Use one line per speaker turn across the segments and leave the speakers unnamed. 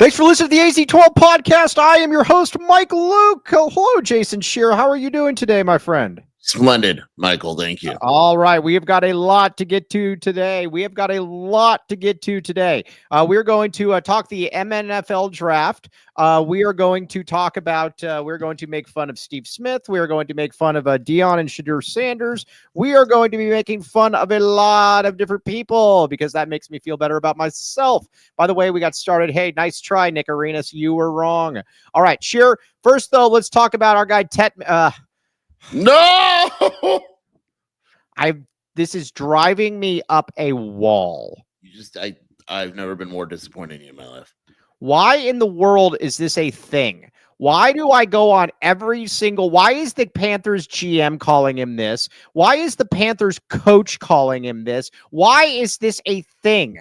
Thanks for listening to the AZ12 podcast. I am your host, Mike Luke. Hello, Jason Shearer. How are you doing today, my friend?
Splendid, Michael. Thank you.
All right. We have got a lot to get to today. We're going to talk the MNFL Draft. We are going to talk about, we're going to make fun of Steve Smith. We are going to make fun of Deion and Shedeur Sanders. We are going to be making fun of a lot of different people because that makes me feel better about myself. By the way, we got started. Hey, nice try, Nick Arenas. You were wrong. All right, Shearer. First, though, let's talk about our guy,
No!
This is driving me up a wall.
I've never been more disappointed in my life.
Why in the world is this a thing? Why do I go on why is the Panthers GM calling him this? Why is the Panthers coach calling him this? Why is this a thing?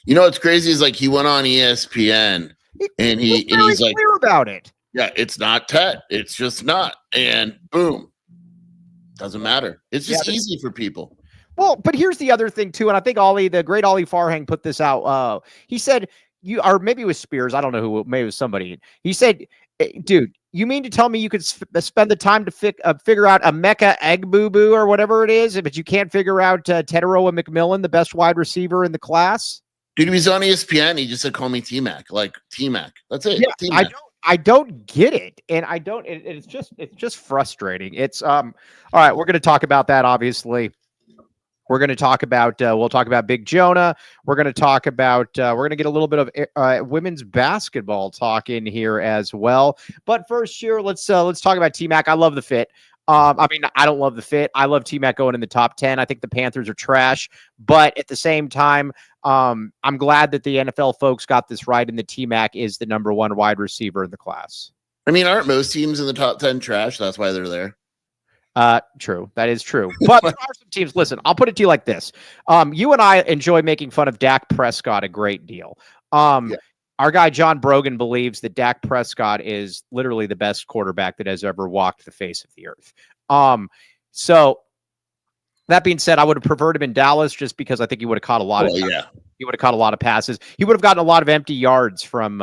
You know what's crazy is like he went on ESPN and he's like
clear about it.
Yeah, it's not Tet. It's just not. And boom. Doesn't matter. It's just easy for people.
Well, but here's the other thing, too. And I think the great Ollie Farhang put this out. He said, or maybe it was Spears. I don't know who, maybe it was somebody. He said, dude, you mean to tell me you could spend the time to figure out a Mecca egg boo-boo or whatever it is, but you can't figure out Tetairoa McMillan, the best wide receiver in the class?
Dude, he was on ESPN. He just said, call me T-Mac. Like T-Mac. That's it.
Yeah,
T-Mac.
I don't get it. And it's just frustrating. It's all right. We're going to talk about that. Obviously we're going to talk about, we'll talk about Big Jonah. We're going to talk about, we're going to get a little bit of women's basketball talk in here as well. But first year, let's talk about T-Mac. I love the fit. I mean, I don't love the fit. I love T-Mac going in the top 10. I think the Panthers are trash, but at the same time, I'm glad that the NFL folks got this right, and the T-Mac is the number one wide receiver in the class.
I mean, aren't most teams in the top 10 trash? That's why they're there.
True. That is true. But there are some teams. Listen, I'll put it to you like this. You and I enjoy making fun of Dak Prescott a great deal. Our guy, John Brogan, believes that Dak Prescott is literally the best quarterback that has ever walked the face of the earth. So that being said, I would have preferred him in Dallas just because I think he would have caught a lot he would have caught a lot of passes. He would have gotten a lot of empty yards from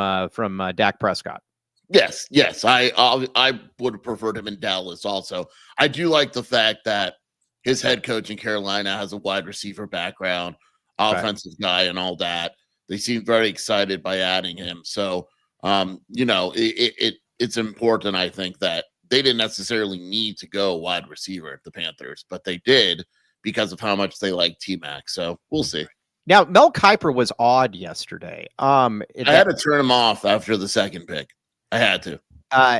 Dak Prescott.
Yes. I would have preferred him in Dallas also. I do like the fact that his head coach in Carolina has a wide receiver background, offensive guy and all that. They seem very excited by adding him. So, it's important, I think, that they didn't necessarily need to go wide receiver, the Panthers, but they did because of how much they like T-Mac. So we'll see.
Now, Mel Kiper was odd yesterday.
I had to turn him off after the second pick. I had to.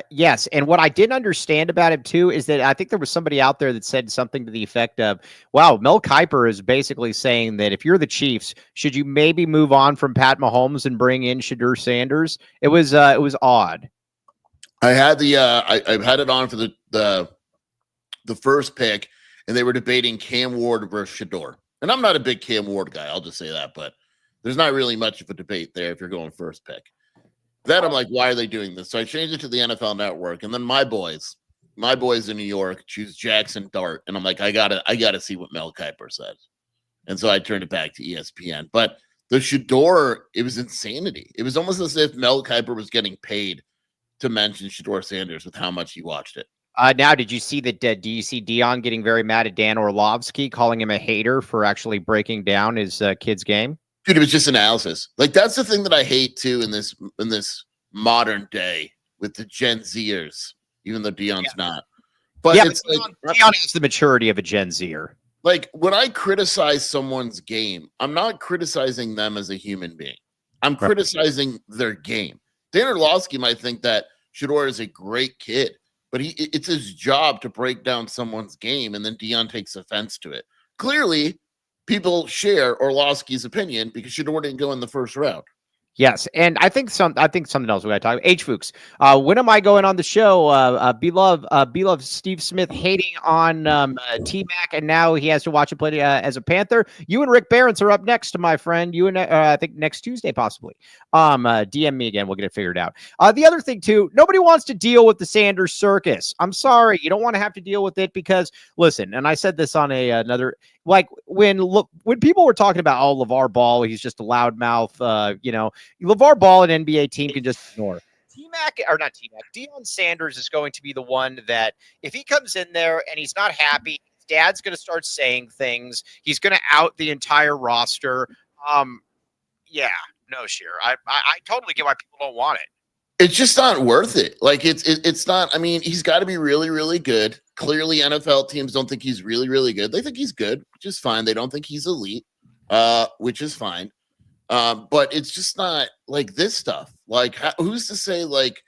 Yes. And what I didn't understand about him too, is that I think there was somebody out there that said something to the effect of, wow, Mel Kiper is basically saying that if you're the Chiefs, should you maybe move on from Pat Mahomes and bring in Shedeur Sanders? It was odd.
I had I've had it on for the first pick, and they were debating Cam Ward versus Shedeur. And I'm not a big Cam Ward guy. I'll just say that, but there's not really much of a debate there if you're going first pick. Then I'm like, why are they doing this? So I changed it to the NFL Network, and then my boys in New York choose Jackson Dart, and I'm like, I gotta see what Mel Kiper says, and so I turned it back to ESPN. But the Shedeur, it was insanity. It was almost as if Mel Kiper was getting paid to mention Shedeur Sanders with how much he watched it.
Now, did you see that? Do you see Deion getting very mad at Dan Orlovsky, calling him a hater for actually breaking down his kid's game?
Dude, it was just analysis. Like, that's the thing that I hate too in this modern day with the Gen Zers, even though Deion's not. But it's
Deion has the maturity of a Gen Zer.
Like, when I criticize someone's game, I'm not criticizing them as a human being. I'm criticizing their game. Dan Orlovsky might think that Shedeur is a great kid, but it's his job to break down someone's game, and then Deion takes offense to it. Clearly, people share Orlovsky's opinion because Shedeur didn't go in the first round.
Yes, and I think something else we got to talk about. H Fuchs, when am I going on the show? Beloved Steve Smith hating on T-Mac, and now he has to watch him play as a Panther. You and Rick Barons are up next, to my friend. You and I think next Tuesday possibly. DM me again. We'll get it figured out. The other thing too, nobody wants to deal with the Sanders circus. I'm sorry, you don't want to have to deal with it because listen. And I said this on another. Like when people were talking about LeVar Ball, he's just a loudmouth, LeVar Ball, an NBA team, can just ignore. T-Mac, or not T-Mac, Deion Sanders is going to be the one that if he comes in there and he's not happy, his dad's going to start saying things. He's going to out the entire roster. Yeah, no, Sheer. I totally get why people don't want it.
It's just not worth it. Like it's not. I mean, he's got to be really, really good. Clearly, NFL teams don't think he's really, really good. They think he's good, which is fine. They don't think he's elite, which is fine. But it's just not like this stuff. Like, who's to say, like,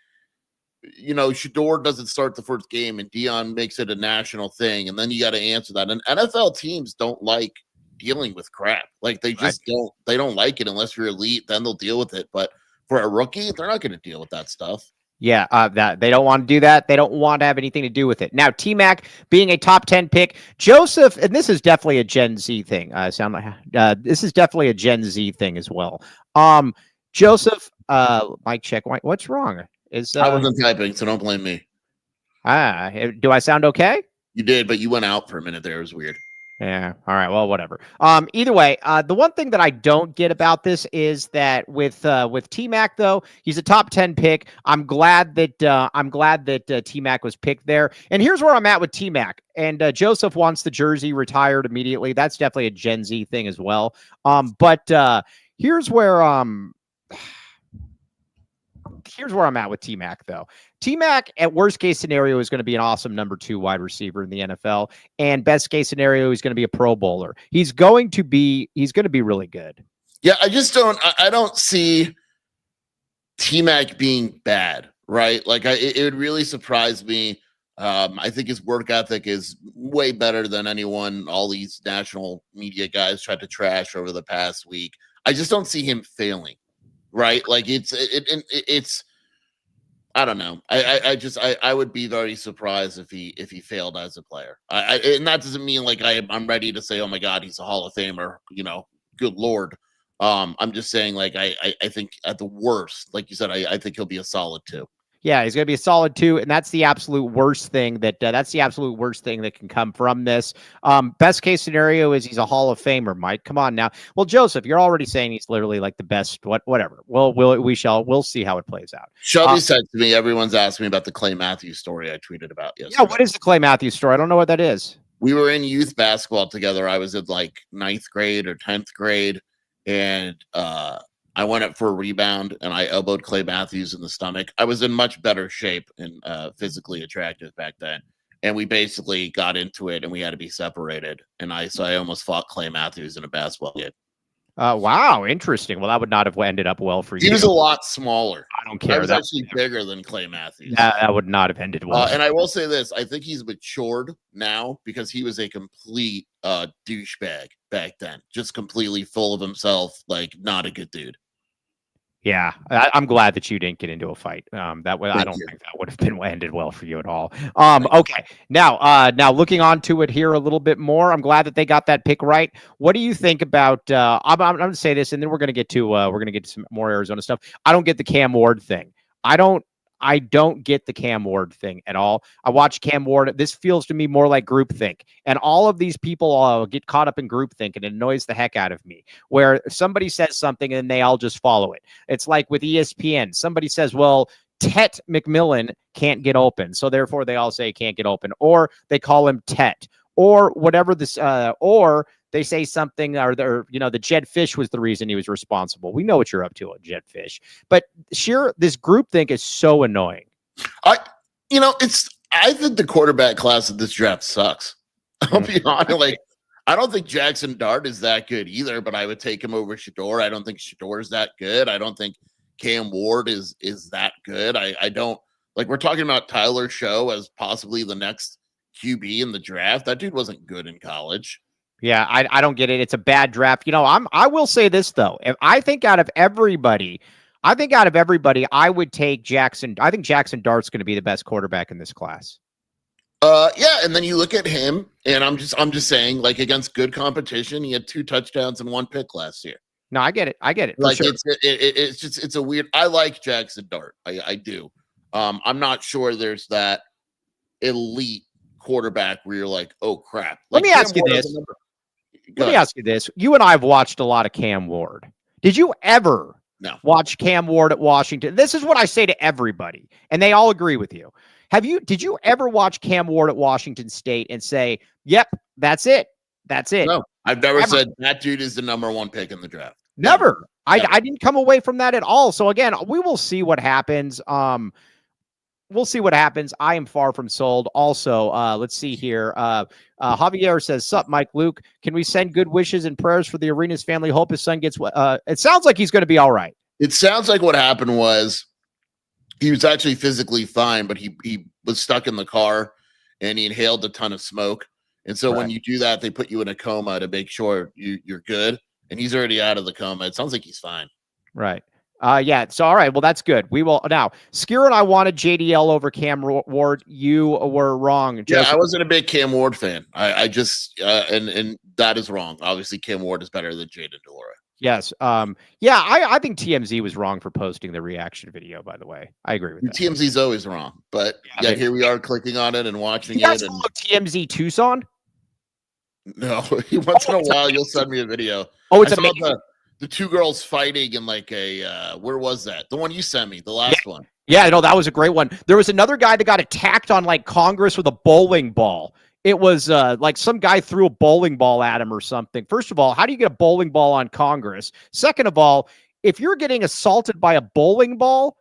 Shador doesn't start the first game and Deion makes it a national thing, and then you got to answer that. And NFL teams don't like dealing with crap. Like, they just don't. They don't like it unless you're elite. Then they'll deal with it. But for a rookie, they're not going to deal with that stuff.
Yeah, that they don't want to do that. They don't want to have anything to do with it. Now, T-Mac being a top 10 pick, Joseph, and this is definitely a Gen Z thing. This is definitely a Gen Z thing as well. Joseph, mic check. What's wrong?
I wasn't typing, so don't blame me.
Do I sound okay?
You did, but you went out for a minute there. It was weird.
Yeah. All right. Well, whatever. Either way, the one thing that I don't get about this is that with T-Mac, though, he's a top 10 pick. I'm glad that T-Mac was picked there. And here's where I'm at with T-Mac. And Joseph wants the jersey retired immediately. That's definitely a Gen Z thing as well. But here's where I'm at with T-Mac, though. T-Mac, at worst case scenario, is going to be an awesome number 2 wide receiver in the NFL, and best case scenario, he's going to be a Pro Bowler. He's going to be really good.
Yeah, I don't see T-Mac being bad, right? Like, it would really surprise me. I think his work ethic is way better than anyone all these national media guys tried to trash over the past week. I just don't see him failing, right? Like, it's I don't know. I would be very surprised if he failed as a player. And that doesn't mean like I'm ready to say, oh my God, he's a Hall of Famer. Good Lord. I'm just saying, like, I think at the worst, like you said, I think he'll be a solid 2.
Yeah, he's going to be a solid 2, and that's the absolute worst thing that can come from this. Best case scenario is he's a Hall of Famer, Mike. Come on now. Well, Joseph, you're already saying he's literally like the best. Whatever. We'll see how it plays out.
Shelby said to me, everyone's asking me about the Clay Matthews story I tweeted about yesterday.
Yeah, what is the Clay Matthews story? I don't know what that is.
We were in youth basketball together. I was in like 9th grade or 10th grade, and I went up for a rebound and I elbowed Clay Matthews in the stomach. I was in much better shape and physically attractive back then. And we basically got into it and we had to be separated. And I almost fought Clay Matthews in a basketball game.
Wow, interesting. Well, that would not have ended up well for you.
He was a lot smaller.
I don't care.
I was actually bigger than Clay Matthews.
That would not have ended well.
And I will say this. I think he's matured now because he was a complete douchebag back then. Just completely full of himself. Like, not a good dude.
Yeah, I'm glad that you didn't get into a fight. I don't think that would have been ended well for you at all. Okay, now looking on to it here a little bit more. I'm glad that they got that pick right. What do you think about? I'm going to say this, and then we're going to get to some more Arizona stuff. I don't get the Cam Ward thing. I don't get the Cam Ward thing at all. I watch Cam Ward. This feels to me more like groupthink. And all of these people get caught up in groupthink, and it annoys the heck out of me, where somebody says something and they all just follow it. It's like with ESPN. Somebody says, well, Tet McMillan can't get open, so therefore they all say can't get open. Or they call him Tet. Or whatever this, or they say something, or the Jed Fish was the reason he was responsible. We know what you're up to, Jed Fish. But sure, this groupthink is so annoying.
I think the quarterback class of this draft sucks. I'll be honest. Like, I don't think Jackson Dart is that good either, but I would take him over Shador. I don't think Shador is that good. I don't think Cam Ward is that good. I don't like. We're talking about Tyler Show as possibly the next QB in the draft. That dude wasn't good in college.
Yeah, I don't get it. It's a bad draft. I will say this though. If I think out of everybody, I would take Jackson. I think Jackson Dart's going to be the best quarterback in this class.
Yeah, and then you look at him, and I'm just saying, like, against good competition, he had 2 touchdowns and 1 pick last year.
No, I get it.
Like,
sure.
it's a weird. I like Jackson Dart. I do. I'm not sure there's that elite quarterback where you're like, oh crap.
Let me ask you this. You and I have watched a lot of Cam Ward. Did you ever
No.
watch Cam Ward at Washington. This is what I say to everybody, and they all agree with you. Did you ever watch Cam Ward at Washington State and say, yep, that's it? That's it.
No, I've never said that dude is the number 1 pick in the draft.
Never. I didn't come away from that at all. So again, we will see what happens. We'll see what happens. I am far from sold. Also, let's see here. Javier says, "Sup, Mike Luke? Can we send good wishes and prayers for the Arenas family? Hope his son gets. It sounds like he's going to be all right.
It sounds like what happened was he was actually physically fine, but he was stuck in the car and he inhaled a ton of smoke. And so when you do that, they put you in a coma to make sure you're good. And he's already out of the coma. It sounds like he's fine.
Right. Yeah. So, all right. Well, that's good. We will now. Skier and I wanted JDL over Cam Ward. You were wrong.
Yeah, I wasn't a big Cam Ward fan. I just and that is wrong. Obviously, Cam Ward is better than Jaden Delora.
Yes. Yeah. I think TMZ was wrong for posting the reaction video. By the way, I agree with that.
TMZ's always wrong, but here we are clicking on it and watching
it.
And
TMZ Tucson.
No, once in a while you'll send me a video.
Oh, it's amazing.
The 2 girls fighting in like a where was that? The one you sent me, the last one.
Yeah, no, that was a great one. There was another guy that got attacked on like Congress with a bowling ball. It was like some guy threw a bowling ball at him or something. First of all, how do you get a bowling ball on Congress? Second of all, if you're getting assaulted by a bowling ball,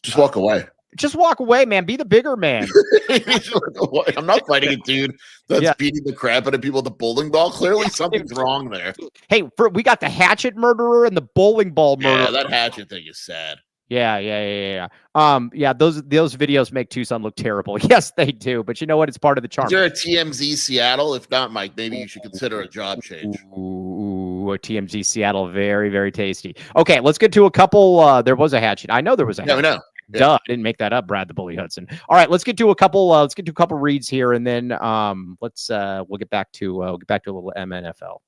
just walk away.
Just walk away, man. Be the bigger man.
I'm not fighting a dude that's beating the crap out of people with a bowling ball. Clearly, something's wrong there.
Hey, we got the hatchet murderer and the bowling ball murderer.
Yeah, that hatchet thing is sad.
Yeah. Those videos make Tucson look terrible. Yes, they do. But you know what? It's part of the charm.
Is there a TMZ Seattle? If not, Mike, maybe you should consider a job change.
Ooh, a TMZ Seattle, very, very tasty. Okay, let's get to a couple. There was a hatchet. I know there was a hatchet.
No.
Duh, I didn't make that up, Brad the Bully Hudson. All right, let's get to a couple. Let's get to a couple reads here, and then we'll get back to a little MNFL.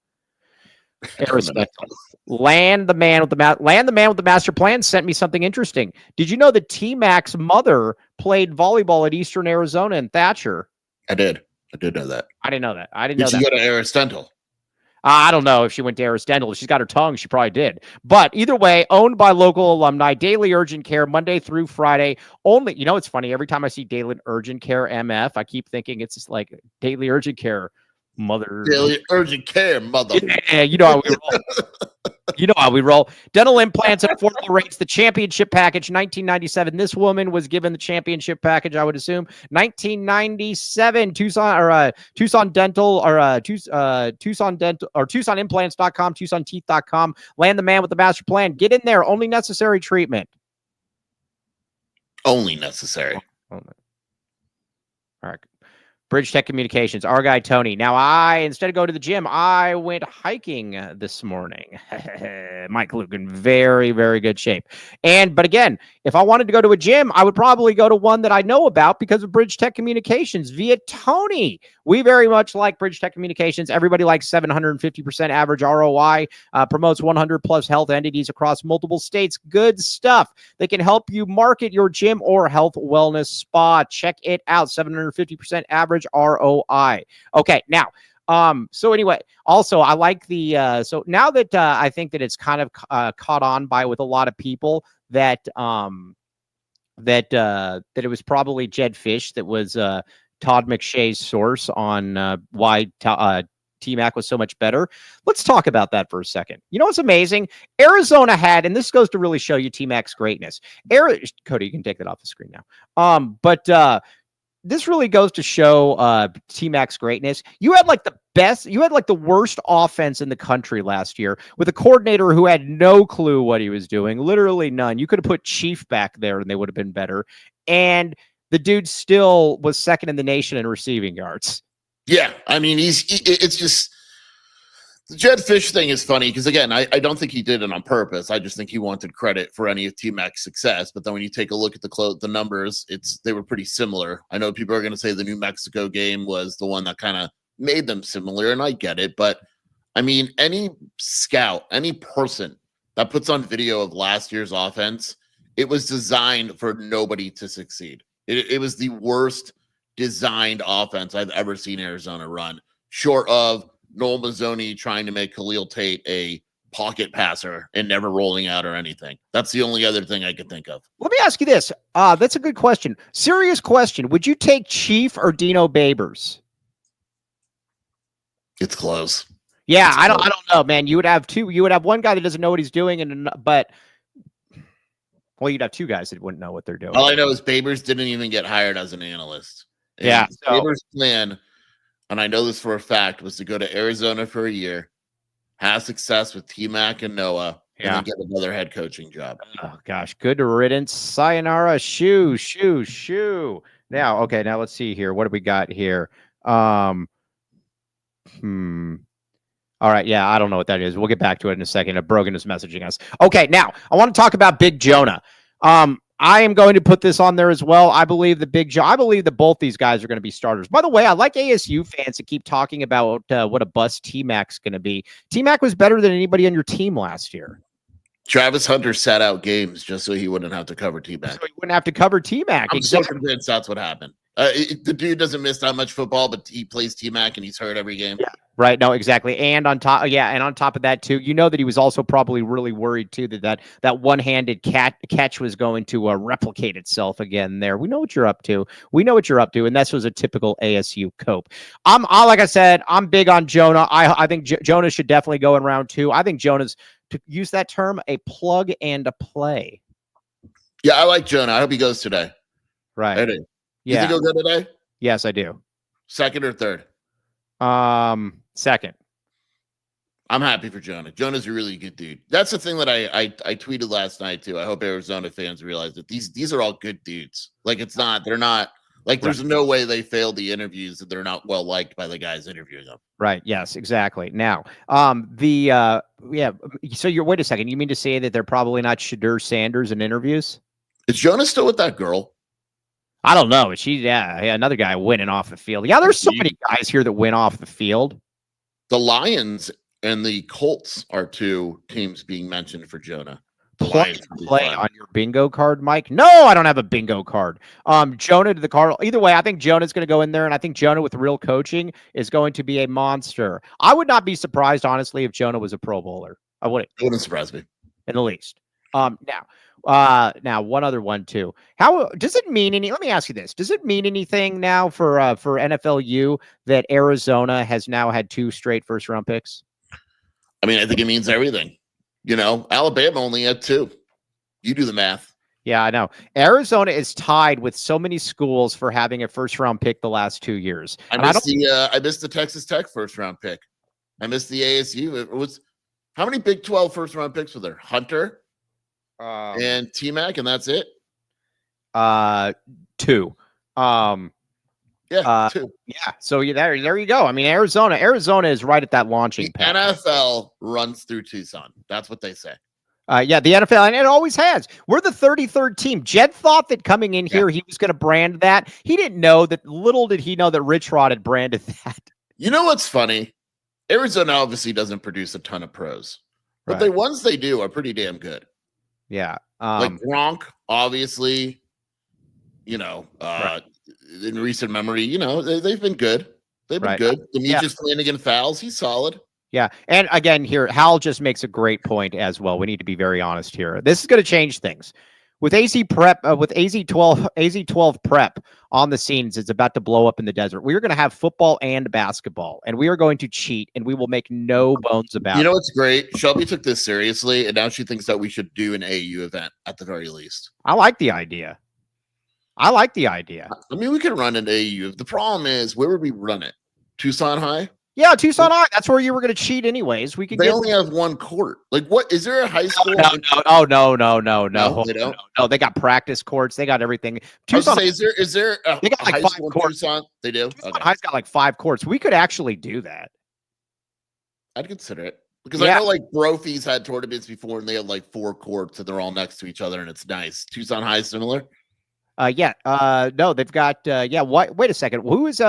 Land the man with the master plan sent me something interesting. Did you know that T-Mac's mother played volleyball at Eastern Arizona in Thatcher?
I did know that.
I didn't know that.
Did she go to Aristotle?
I don't know if she went to Aristotle. If she's got her tongue, she probably did. But either way, owned by local alumni, daily urgent care, Monday through Friday. Only, you know, it's funny. Every time I see daily urgent care MF, I keep thinking it's just like daily urgent care mother.
Daily urgent care mother.
Yeah, you know how we roll. You know how we roll. Dental implants at affordable rates. The championship package, 1997. This woman was given the championship package, I would assume. 1997. Tucson Dental or Tucson Dental or TucsonImplants.com, TucsonTeeth.com. Land the man with the master plan. Get in there. Only necessary treatment.
Only necessary.
All right. Bridge Tech Communications, our guy Tony. Now, instead of going to the gym, I went hiking this morning. Mike Luke in very, very good shape. But again, if I wanted to go to a gym, I would probably go to one that I know about because of Bridge Tech Communications via Tony. We very much like Bridge Tech Communications. Everybody likes 750% average ROI, promotes 100 plus health entities across multiple states. Good stuff. They can help you market your gym or health wellness spa. Check it out. 750% average ROI. Okay, now, so anyway, also I like the so now that I think that it's kind of caught on by with a lot of people that that it was probably Jed Fish that was Todd McShay's source on why T-Mac was so much better. Let's talk about that for a second. You know what's amazing? Arizona had, and this goes to really show you T-Mac's greatness. Cody, you can take that off the screen now. But this really goes to show T-Mac's greatness. You had like the worst offense in the country last year with a coordinator who had no clue what he was doing, literally none. You could have put Chief back there and they would have been better. And the dude still was second in the nation in receiving yards.
Yeah, I mean, it's just the Jed Fish thing is funny because, again, I don't think he did it on purpose. I just think he wanted credit for any of T-Mac's success. But then when you take a look at the numbers, they were pretty similar. I know people are going to say the New Mexico game was the one that kind of made them similar, and I get it. But, I mean, any scout, any person that puts on video of last year's offense, it was designed for nobody to succeed. It was the worst designed offense I've ever seen Arizona run, short of Noel Mazzoni trying to make Khalil Tate a pocket passer and never rolling out or anything. That's the only other thing I could think of.
Let me ask you this. That's a good question. Serious question. Would you take Chief or Dino Babers?
It's close.
Yeah,
It's
I
close.
don't know, man. You would have two. You would have one guy that doesn't know what he's doing, but you'd have two guys that wouldn't know what they're doing.
All I know is Babers didn't even get hired as an analyst. And
Yeah, so,
Babers' plan, and I know this for a fact, was to go to Arizona for a year, have success with T-Mac and Noah, and then get another head coaching job.
Oh gosh, good riddance. Sayonara, shoo. Now, okay, now let's see here. What do we got here? All right, yeah, I don't know what that is. We'll get back to it in a second. Brogan is messaging us. Okay, now I want to talk about Big Jonah. I am going to put this on there as well. I believe I believe that both these guys are going to be starters. By the way, I like ASU fans to keep talking about what a bust T-Mac's going to be. T-Mac was better than anybody on your team last year.
Travis Hunter sat out games just so he wouldn't have to cover T-Mac.
So he wouldn't have to cover T-Mac.
I'm so convinced that's what happened. The dude doesn't miss that much football, but he plays T-Mac and he's hurt every game.
Yeah. Right. No, exactly. And on top of that too, you know that he was also probably really worried too that one-handed catch was going to replicate itself again there. We know what you're up to. And this was a typical ASU cope. Like I said, I'm big on Jonah. I think Jonah should definitely go in round 2. I think Jonah's, to use that term, a plug and a play.
Yeah, I like Jonah. I hope he goes today.
Right.
I do. You think he'll go today?
Yes, I do.
Second or third?
Second.
I'm happy for Jonah. Jonah's a really good dude. That's the thing that I tweeted last night too. I hope Arizona fans realize that these are all good dudes. Like they're not like there's no way they failed the interviews that they're not well liked by the guys interviewing them.
Right. Yes, exactly. Now, so wait a second. You mean to say that they're probably not Shadur Sanders in interviews?
Is Jonah still with that girl?
I don't know. Another guy winning off the field. Yeah, there's so many guys here that win off the field.
The Lions and the Colts are two teams being mentioned for Jonah.
Play on your bingo card, Mike? No, I don't have a bingo card. Jonah to the Cardinals. Either way, I think Jonah's going to go in there, and I think Jonah with real coaching is going to be a monster. I would not be surprised, honestly, if Jonah was a Pro Bowler. I wouldn't.
It wouldn't surprise me
in the least. Now one other one too. How does it mean let me ask you this. Does it mean anything now for NFLU that Arizona has now had 2 straight first round picks?
I mean, I think it means everything. You know, Alabama only had 2. You do the math.
Yeah, I know. Arizona is tied with so many schools for having a first round pick the last 2 years.
I missed the Texas Tech first round pick. I missed the ASU. It was how many Big 12 first round picks were there? Hunter and T-Mac, and that's it.
2.
2.
Yeah. So there you go. I mean, Arizona is right at that launching pad.
NFL runs through Tucson. That's what they say.
The NFL, and it always has. We're the 33rd team. Jed thought that coming in here, he was going to brand that. He didn't know that. Little did he know that Rich Rod had branded that.
You know what's funny? Arizona obviously doesn't produce a ton of pros, but the ones they do are pretty damn good.
Yeah.
Like Gronk, obviously, in recent memory, they've been good. They've been good. Demetrius Flanagan fouls. He's solid.
Yeah. And again, here, Hal just makes a great point as well. We need to be very honest here. This is going to change things. With AZ prep, with AZ12 prep on the scenes, it's about to blow up in the desert. We are going to have football and basketball, and we are going to cheat, and we will make no bones about it.
You know what's great? Shelby took this seriously, and now she thinks that we should do an AU event at the very least.
I like the idea. I
mean, we could run an AU. The problem is, where would we run it? Tucson High?
Yeah, Tucson High. That's where you were going to cheat anyways.
They only have 1 court. Like, what? Is there a high school?
No. Oh, no.
They don't?
No, they got practice courts. They got everything.
Tucson, is there a
they got like
high
5
school
courts.
Tucson? They do?
Tucson High's got like 5 courts. We could actually do that.
I'd consider it. Because I know like Brophy's had tournaments before and they had like 4 courts and they're all next to each other and it's nice. Tucson High is similar?
No, they've got wait a second. Who is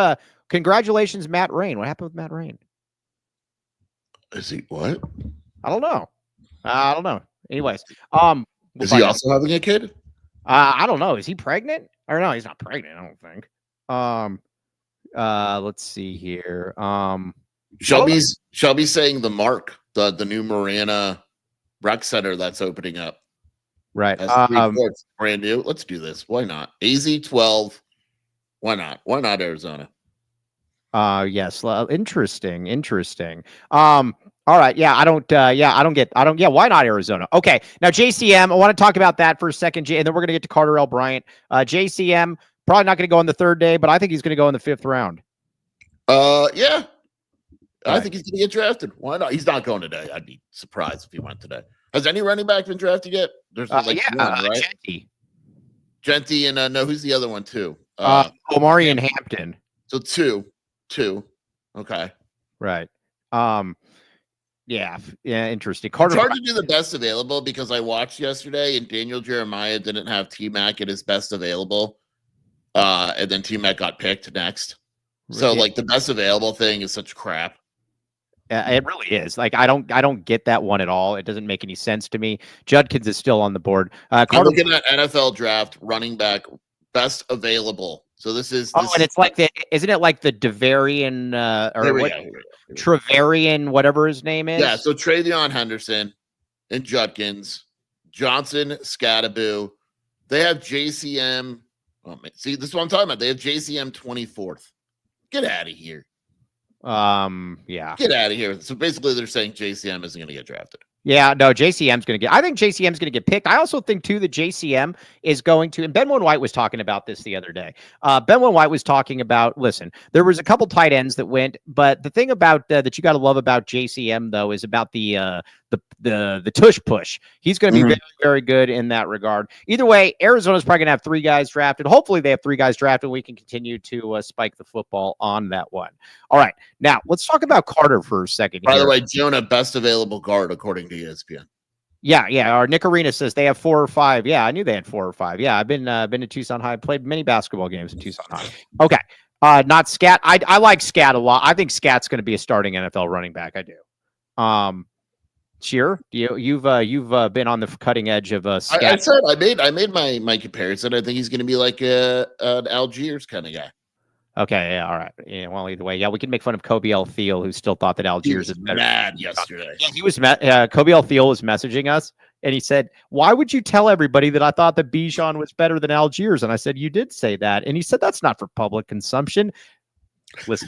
congratulations, Matt Rain. What happened with Matt Rain?
Is he what?
I don't know. Anyways,
is he also having a kid?
I don't know. Is he pregnant? Or no, he's not pregnant, I don't think. Let's see here.
Shelby's saying the mark the new Marina rec center that's opening up.
Right.
That's 3 courts, brand new. Let's do this. Why not? AZ12. Why not? Why not Arizona?
Yes. Interesting. All right. Yeah. I don't get. Yeah. Why not Arizona? Okay. Now, JCM, I want to talk about that for a second. And then we're going to get to Carter L. Bryant. JCM, probably not going to go on the 3rd day, but I think he's going to go in the 5th round.
Yeah.
Right.
I think he's going to get drafted. Why not? He's not going today. I'd be surprised if he went today. Has any running back been drafted yet? There's one, right? Genty and no, who's the other one too?
Omari and Hampton.
So two. Okay.
Right. Yeah. Interesting. Carter.
It's hard to do the best available because I watched yesterday and Daniel Jeremiah didn't have T-Mac at his best available. And then T-Mac got picked next. So like the best available thing is such crap.
It really is. Like I don't get that one at all. It doesn't make any sense to me. Judkins is still on the board.
I'm looking at NFL draft running back best available. So this is.
And it's like isn't it like the Devarian Trevarian, whatever his name is?
Yeah. So Travion Henderson and Judkins, Johnson, Scadaboo. They have JCM. Oh, man. See, this is what I'm talking about. They have JCM 24th. Get out of here.
Yeah.
Get out of here. So basically they're saying JCM isn't going to get drafted.
Yeah, no, JCM's going to get, I think JCM's going to get picked. I also think too that JCM is going to, and Benwin White was talking about this the other day. Benwin White was talking about, listen, there was a couple tight ends that went, but the thing about that you got to love about JCM though is about the tush push. He's going to be very, very good in that regard. Either way, Arizona's probably going to have 3 guys drafted. Hopefully they have 3 guys drafted. We can continue to spike the football on that one. All right. Now let's talk about Carter for a second.
By the way, Jonah, best available guard according to ESPN.
Yeah. Our Nick Arena says they have 4 or 5. Yeah, I knew they had 4 or 5. Yeah, I've been to Tucson High, played many basketball games in Tucson High. Okay. Not Scat. I like Scat a lot. I think Scat's going to be a starting NFL running back. I do. Cheer, you've been on the cutting edge of Scat.
I said I made my comparison. I think he's going to be like an Algiers kind of guy.
Okay, yeah, all right. Yeah, well, either way, yeah, we can make fun of Kobe L. Thiel, who still thought that Algiers is better.
Mad yesterday.
Yeah, he was. Kobe L. Thiel was messaging us, and he said, "Why would you tell everybody that I thought that Bijan was better than Algiers?" And I said, "You did say that," and he said, "That's not for public consumption." Listen,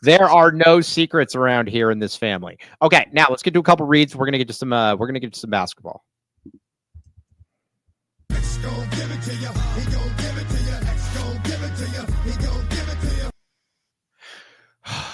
there are no secrets around here in this family. Okay, now let's get to a couple reads. We're gonna get to some. We're gonna get to some basketball.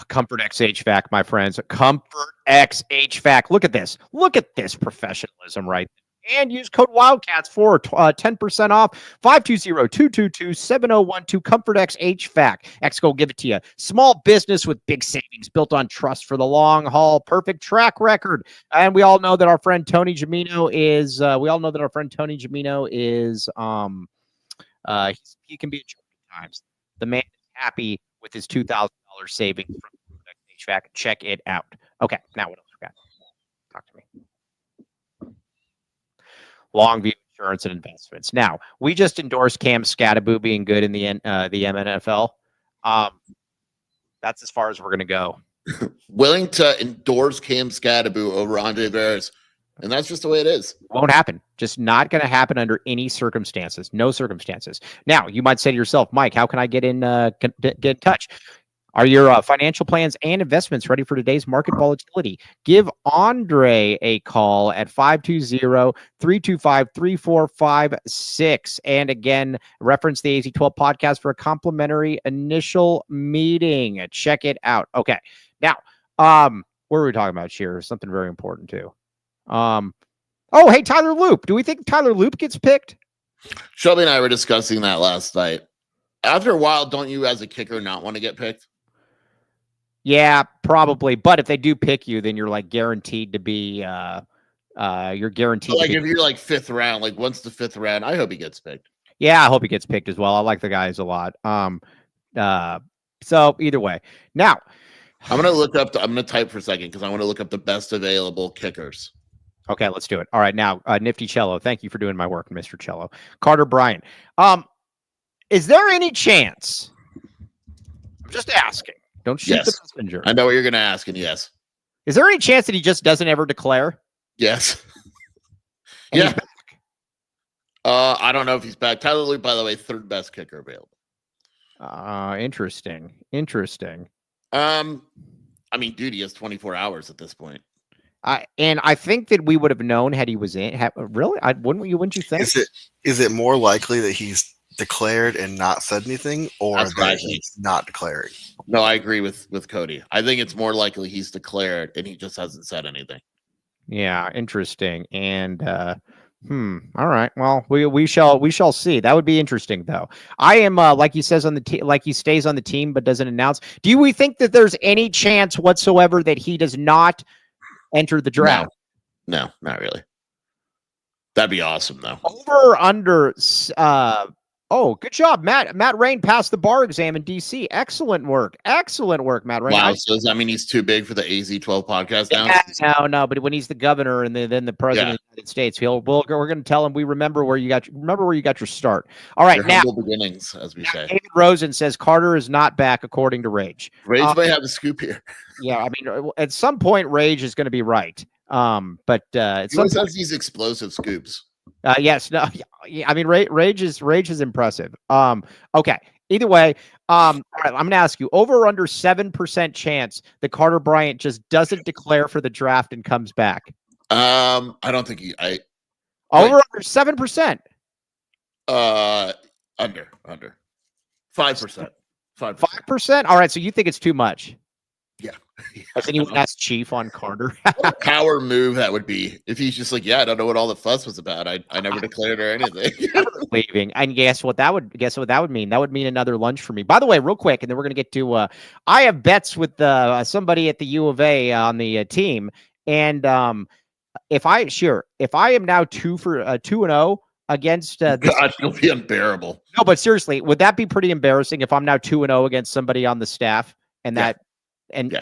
Comfort X HVAC, my friends. Comfort X HVAC. Look at this. Look at this professionalism right there. And use code Wildcats for 10% off. 520-222-7012. Comfort X HVAC. X go give it to you. Small business with big savings built on trust for the long haul. Perfect track record. And we all know that our friend Tony Jamino is. He can be a jerk at times. The man is happy with his $2,000 savings from HVAC. Check it out. Okay, now what else we got? Talk to me. Longview Insurance and Investments. Now, we just endorsed Cam Scadaboo being good in the MNFL. That's as far as we're going to go.
Willing to endorse Cam Scadaboo over Andre Veras. And that's just the way it is.
Won't happen. Just not going to happen under any circumstances. No circumstances. Now, you might say to yourself, Mike, how can I get in touch? Are your financial plans and investments ready for today's market volatility? Give Andre a call at 520-325-3456. And again, reference the AZ12 podcast for a complimentary initial meeting. Check it out. Okay. Now, what were we talking about here? Something very important too. Hey, Tyler Loop. Do we think Tyler Loop gets picked?
Shelby and I were discussing that last night. After a while, don't you as a kicker not want to get picked?
Yeah, probably. But if they do pick you, then you're like guaranteed to be you're guaranteed.
But like if you're like 5th round, like once the 5th round, I hope he gets picked.
Yeah, I hope he gets picked as well. I like the guys a lot. So either way. Now
I'm gonna type for a second because I want to look up the best available kickers.
Okay, let's do it. All right, now Nifty Cello. Thank you for doing my work, Mr. Cello. Carter Bryant. Is there any chance? I'm just asking. Don't shoot the messenger.
I know what you're going to ask, and yes.
Is there any chance that he just doesn't ever declare?
Yes.
And
Yeah. I don't know if he's back. Tyler Lee, by the way, third best kicker available.
Interesting.
I mean, dude, he has 24 hours at this point.
And I think that we would have known had he was in. Really? Wouldn't you think?
Is it more likely that he's declared and not said anything, or that he's not declaring?
No, I agree with Cody. I think it's more likely he's declared and he just hasn't said anything.
Yeah, interesting. And all right. Well, we shall see. That would be interesting, though. I am like he says on the team, like he stays on the team but doesn't announce. Do we think that there's any chance whatsoever that he does not enter the draft?
No, not really. That'd be awesome, though.
Over or under. Oh, good job, Matt. Matt Rain passed the bar exam in DC. Excellent work, Matt Rain.
Wow. So does that mean he's too big for the AZ12 podcast now?
No. But when he's the governor and then the president of the United States, we're going to tell him we remember where you got your start. All right, now
beginnings, as we say.
David Rosen says Carter is not back, according to Rage.
Rage may have a scoop here.
Yeah, I mean, at some point, Rage is going to be right. But
he always has these explosive scoops.
Yes, no, I mean, Rage is impressive. Okay. Either way, all right, I'm going to ask you: over or under 7% chance that Carter Bryant just doesn't declare for the draft and comes back?
I don't think
over 7%.
Under 5%.
5%. All right, so you think it's too much?
Yeah.
Has anyone asked Chief on Carter?
What a power move that would be if he's just like, yeah, I don't know what all the fuss was about. I never declared or anything.
Leaving. And guess what that would mean? That would mean another lunch for me. By the way, real quick, and then we're gonna get to I have bets with somebody at the U of A on the team. And if I am now 2-0 against this,
God, it'll be unbearable.
No, but seriously, would that be pretty embarrassing if I'm now 2-0 against somebody on the staff and that and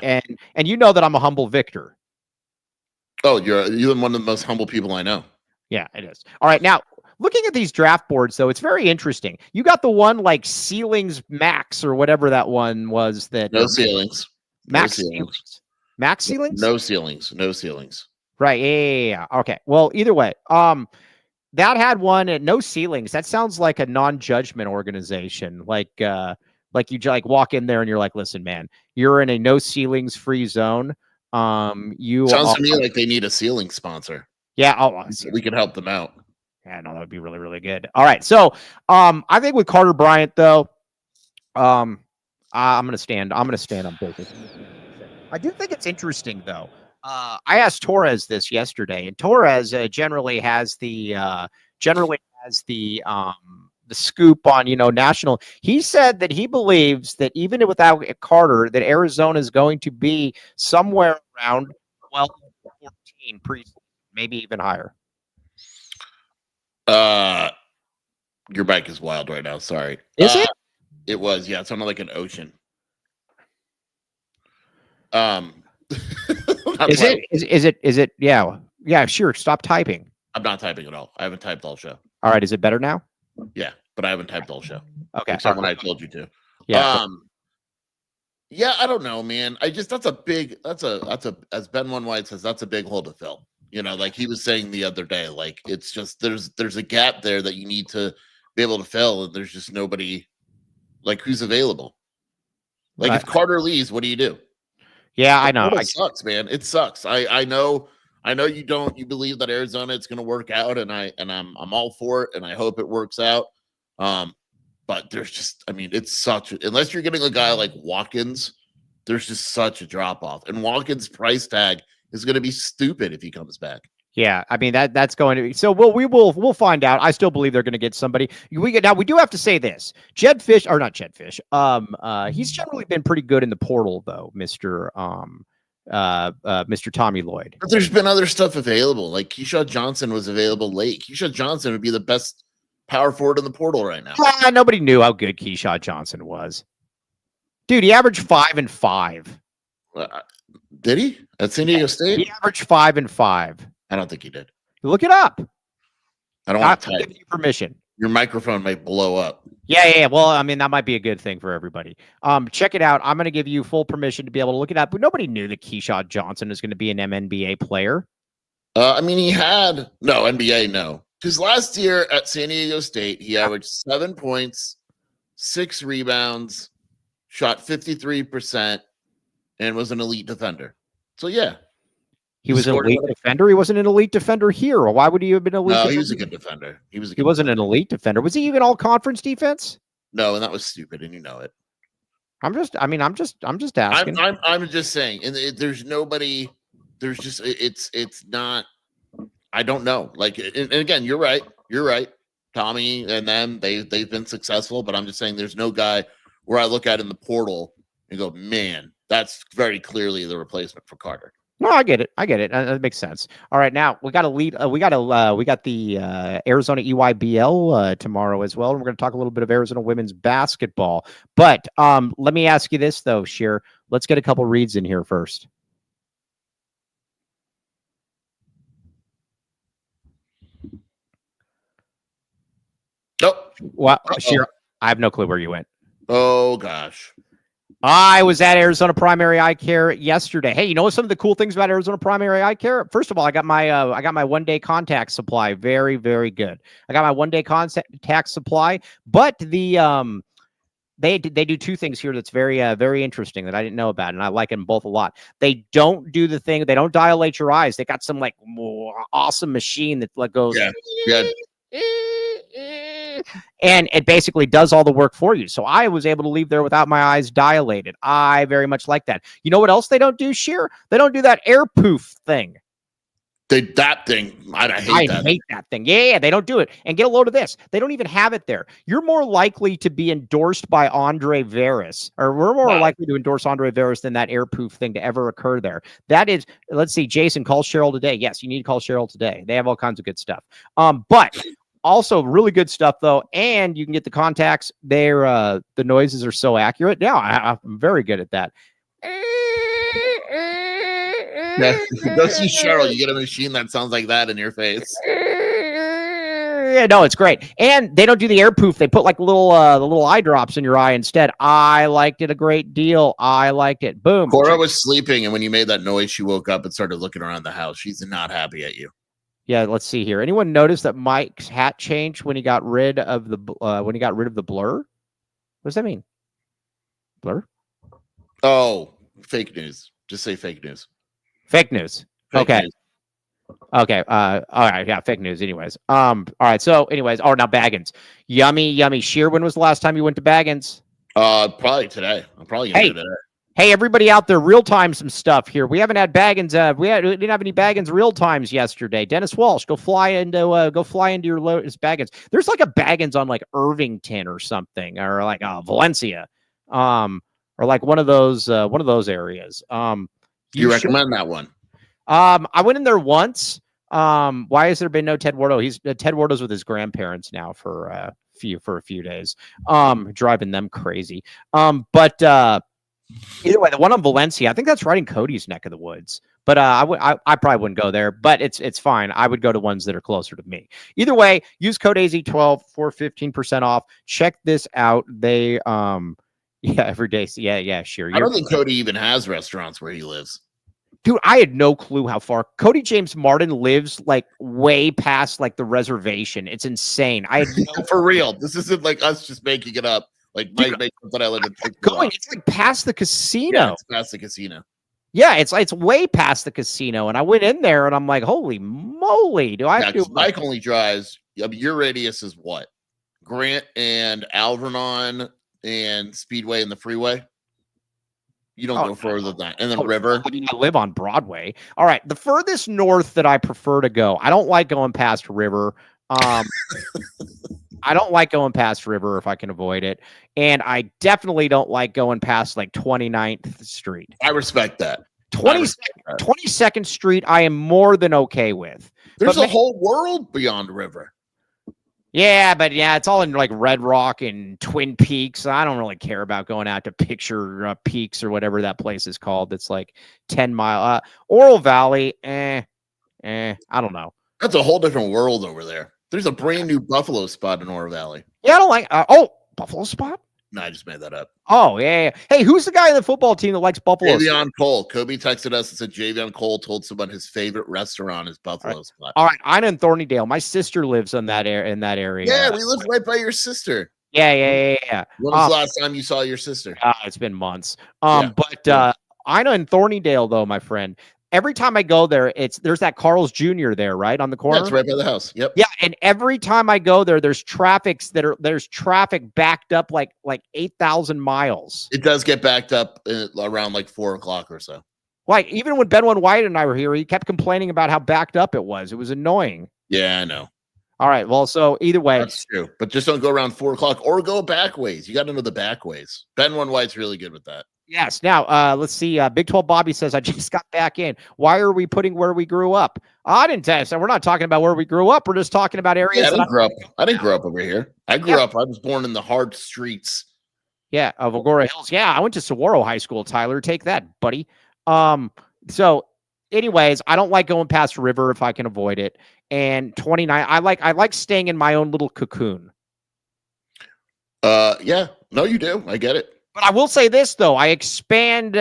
you know that I'm a humble victor.
Oh, you're one of the most humble people I know.
Yeah, it is. All right, now looking at these draft boards, though, it's very interesting. You got the one like ceilings max or whatever that one was. That
no ceilings.
Max ceilings. Max ceilings.
No ceilings. No ceilings.
Right. Yeah. Okay. Well, either way, that had one at no ceilings. That sounds like a non-judgment organization. Like you walk in there and you're like, listen, man, you're in a no ceilings free zone. You
sounds to me like they need a ceiling sponsor.
Yeah.
We could help them out.
Yeah, no, that would be really, really good. All right. So I think with Carter Bryant, though, I'm gonna stand on business. I do think it's interesting, though. I asked Torres this yesterday, and Torres generally has the scoop on national. He said that he believes that even without Carter, that Arizona is going to be somewhere around 12, 14 preseason, maybe even higher.
Your bike is wild right now. Sorry.
Is it?
It was. Yeah, it sounded like an ocean.
Is it? Yeah. Sure. Stop typing.
I'm not typing at all. I haven't typed all show.
All right. Is it better now?
Yeah, but I haven't typed all show.
Okay.
Except when I told you to.
Yeah.
Yeah, I don't know, man. That's a as Ben One White says, that's a big hole to fill. Like he was saying the other day, like it's just there's a gap there that you need to be able to fill, and there's just nobody like who's available. Like if Carter leaves, what do you do?
Yeah, I know.
It sucks, man. It sucks. I know you believe that Arizona it's gonna work out, and I'm all for it, and I hope it works out. But there's just, it's unless you're getting a guy like Watkins, there's just such a drop off. And Watkins' price tag is going to be stupid if he comes back.
Yeah, that's going to be so. We'll find out. I still believe they're going to get somebody. We do have to say this: Jed Fish, or not Jed Fish. He's generally been pretty good in the portal, though, Mr. Tommy Lloyd.
But there's been other stuff available. Like Keyshawn Johnson was available late. Keyshawn Johnson would be the best power forward in the portal right now.
Nobody knew how good Keyshawn Johnson was. Dude, he averaged 5 and 5.
Did he? At San Diego State?
He averaged 5 and 5.
I don't think he did.
Look it up.
I don't want to type.
Give you permission.
Your microphone might blow up.
Yeah. Well, I mean, that might be a good thing for everybody. Check it out. I'm going to give you full permission to be able to look it up. But nobody knew that Keyshawn Johnson is going to be an MNBA player.
I mean, he had no NBA, no. Because last year at San Diego State, he averaged 7 points, 6 rebounds, shot 53%, and was an elite defender. So, yeah.
He was an elite defender. He wasn't an elite defender here. Or why would he have been an elite defender?
No, he was a good defender. He
wasn't an elite defender. Was he even all conference defense?
No, and that was stupid, and you know it.
I'm just asking.
I'm just saying, and there's nobody. There's just it's not. I don't know. Like, and again, you're right. You're right. Tommy and them, they've been successful, but I'm just saying, there's no guy where I look at in the portal and go, man, that's very clearly the replacement for Carter.
No, I get it. That makes sense. All right, now we got to lead. We got the Arizona EYBL tomorrow as well, and we're going to talk a little bit of Arizona women's basketball. But let me ask you this though, Sheer. Let's get a couple reads in here first.
Nope.
Well, Sheer, I have no clue where you went.
Oh gosh.
I was at Arizona Primary Eye Care yesterday. Hey, you know what some of the cool things about Arizona Primary Eye Care? First of all, I got my 1 day contact supply. Very, very good. I got my 1 day contact supply, but the they do 2 things here that's very very interesting that I didn't know about, and I like them both a lot. They don't do the thing. They don't dilate your eyes. They got some like awesome machine that goes.
Yeah.
And it basically does all the work for you. So I was able to leave there without my eyes dilated. I very much like that. You know what else they don't do, Sheer? They don't do that air poof thing.
That thing. I hate
that thing. Yeah, they don't do it. And get a load of this. They don't even have it there. You're more likely to be endorsed by Andre Veras, or we're more likely to endorse Andre Veras than that air poof thing to ever occur there. That is, let's see, Jason, call Cheryl today. Yes, you need to call Cheryl today. They have all kinds of good stuff. But also really good stuff though, and you can get the contacts there. The noises are so accurate. Yeah, I'm very good at that.
Yeah, go see Cheryl. You get a machine that sounds like that in your face.
Yeah, no, it's great. And they don't do the air poof. They put like the little eye drops in your eye instead. I liked it a great deal. I liked it. Boom.
Cora was sleeping, and when you made that noise, she woke up and started looking around the house. She's not happy at you. Yeah,
let's see here. Anyone notice that Mike's hat changed when he got rid of the blur? What does that mean? Blur?
Oh, fake news. Just say fake news.
Fake news. Okay. News. Okay. All right. Yeah. Fake news. Anyways. All right. So, anyways. Oh, now Baggins. Yummy. Sheer, when was the last time you went to Baggins?
Probably today. I'm probably gonna do today.
Hey, everybody out there, real time some stuff here. We haven't had Baggins. We didn't have any Baggins real times yesterday. Dennis Walsh, go fly into your Lotus Baggins. There's like a Baggins on like Irvington or something, or like Valencia, or like one of those areas.
You recommend that one?
I went in there once. Why has there been no Ted Wardo? Ted Wardo's with his grandparents now for a few days. Driving them crazy. But either way, the one on Valencia, I think that's right in Cody's neck of the woods. But I probably wouldn't go there. But it's fine. I would go to ones that are closer to me. Either way, use code AZ12 for 15% off. Check this out. They every day. Yeah, sure.
I don't think Cody even has restaurants where he lives.
Dude, I had no clue how far Cody James Martin lives, like way past like the reservation. It's insane. I had
for real. This isn't like us just making it up. Like Mike makes something I live in.
It's like past the casino.
Yeah, it's past the casino.
Yeah, it's way past the casino. And I went in there and I'm like, holy moly. Do I have to
Mike only drives, I mean, your radius is what? Grant and Alvernon and Speedway and the freeway? You don't go further than that. And then River.
I live on Broadway. All right. The furthest north that I prefer to go, I don't like going past River. I don't like going past River if I can avoid it. And I definitely don't like going past like 29th Street.
I respect that.
22nd Street, I am more than okay with.
There's a whole world beyond River.
Yeah, but it's all in like Red Rock and Twin Peaks. I don't really care about going out to Picture Peaks or whatever that place is called. It's like 10 mile. Oral Valley, I don't know.
That's a whole different world over there. There's a brand new Buffalo spot in Oro Valley.
Yeah, I don't like. Buffalo spot.
No, I just made that up.
Oh yeah. Hey, who's the guy in the football team that likes Buffalo?
Javion Cole. Kobe texted us and said Javion Cole told someone his favorite restaurant is Buffalo spot.
All right, I'm in Thornydale. My sister lives in that area.
Yeah, we live right by your sister.
Yeah.
When was the last time you saw your sister?
It's been months. But Ina in Thornydale, though, my friend. Every time I go there, there's that Carl's Jr. there, right on the corner.
That's right by the house. Yep.
Yeah, and every time I go there, there's traffic backed up like 8,000 miles.
It does get backed up around like 4 o'clock or so.
Like even when Ben White and I were here, he kept complaining about how backed up it was. It was annoying.
Yeah, I know.
All right. Well, so either way,
that's true. But just don't go around 4 o'clock or go back ways. You got to know the back ways. Ben White's really good with that.
Yes. Now, let's see. Big 12 Bobby says, I just got back in. Why are we putting where we grew up? I didn't tell you. So we're not talking about where we grew up. We're just talking about areas.
Yeah, I didn't grow up over here. I was born in the hard streets.
Yeah, of Agoura Hills. Yeah, I went to Saguaro High School, Tyler. Take that, buddy. So anyways, I don't like going past the river if I can avoid it. And 29, I like staying in my own little cocoon.
Yeah. No, you do. I get it.
But I will say this though, I expand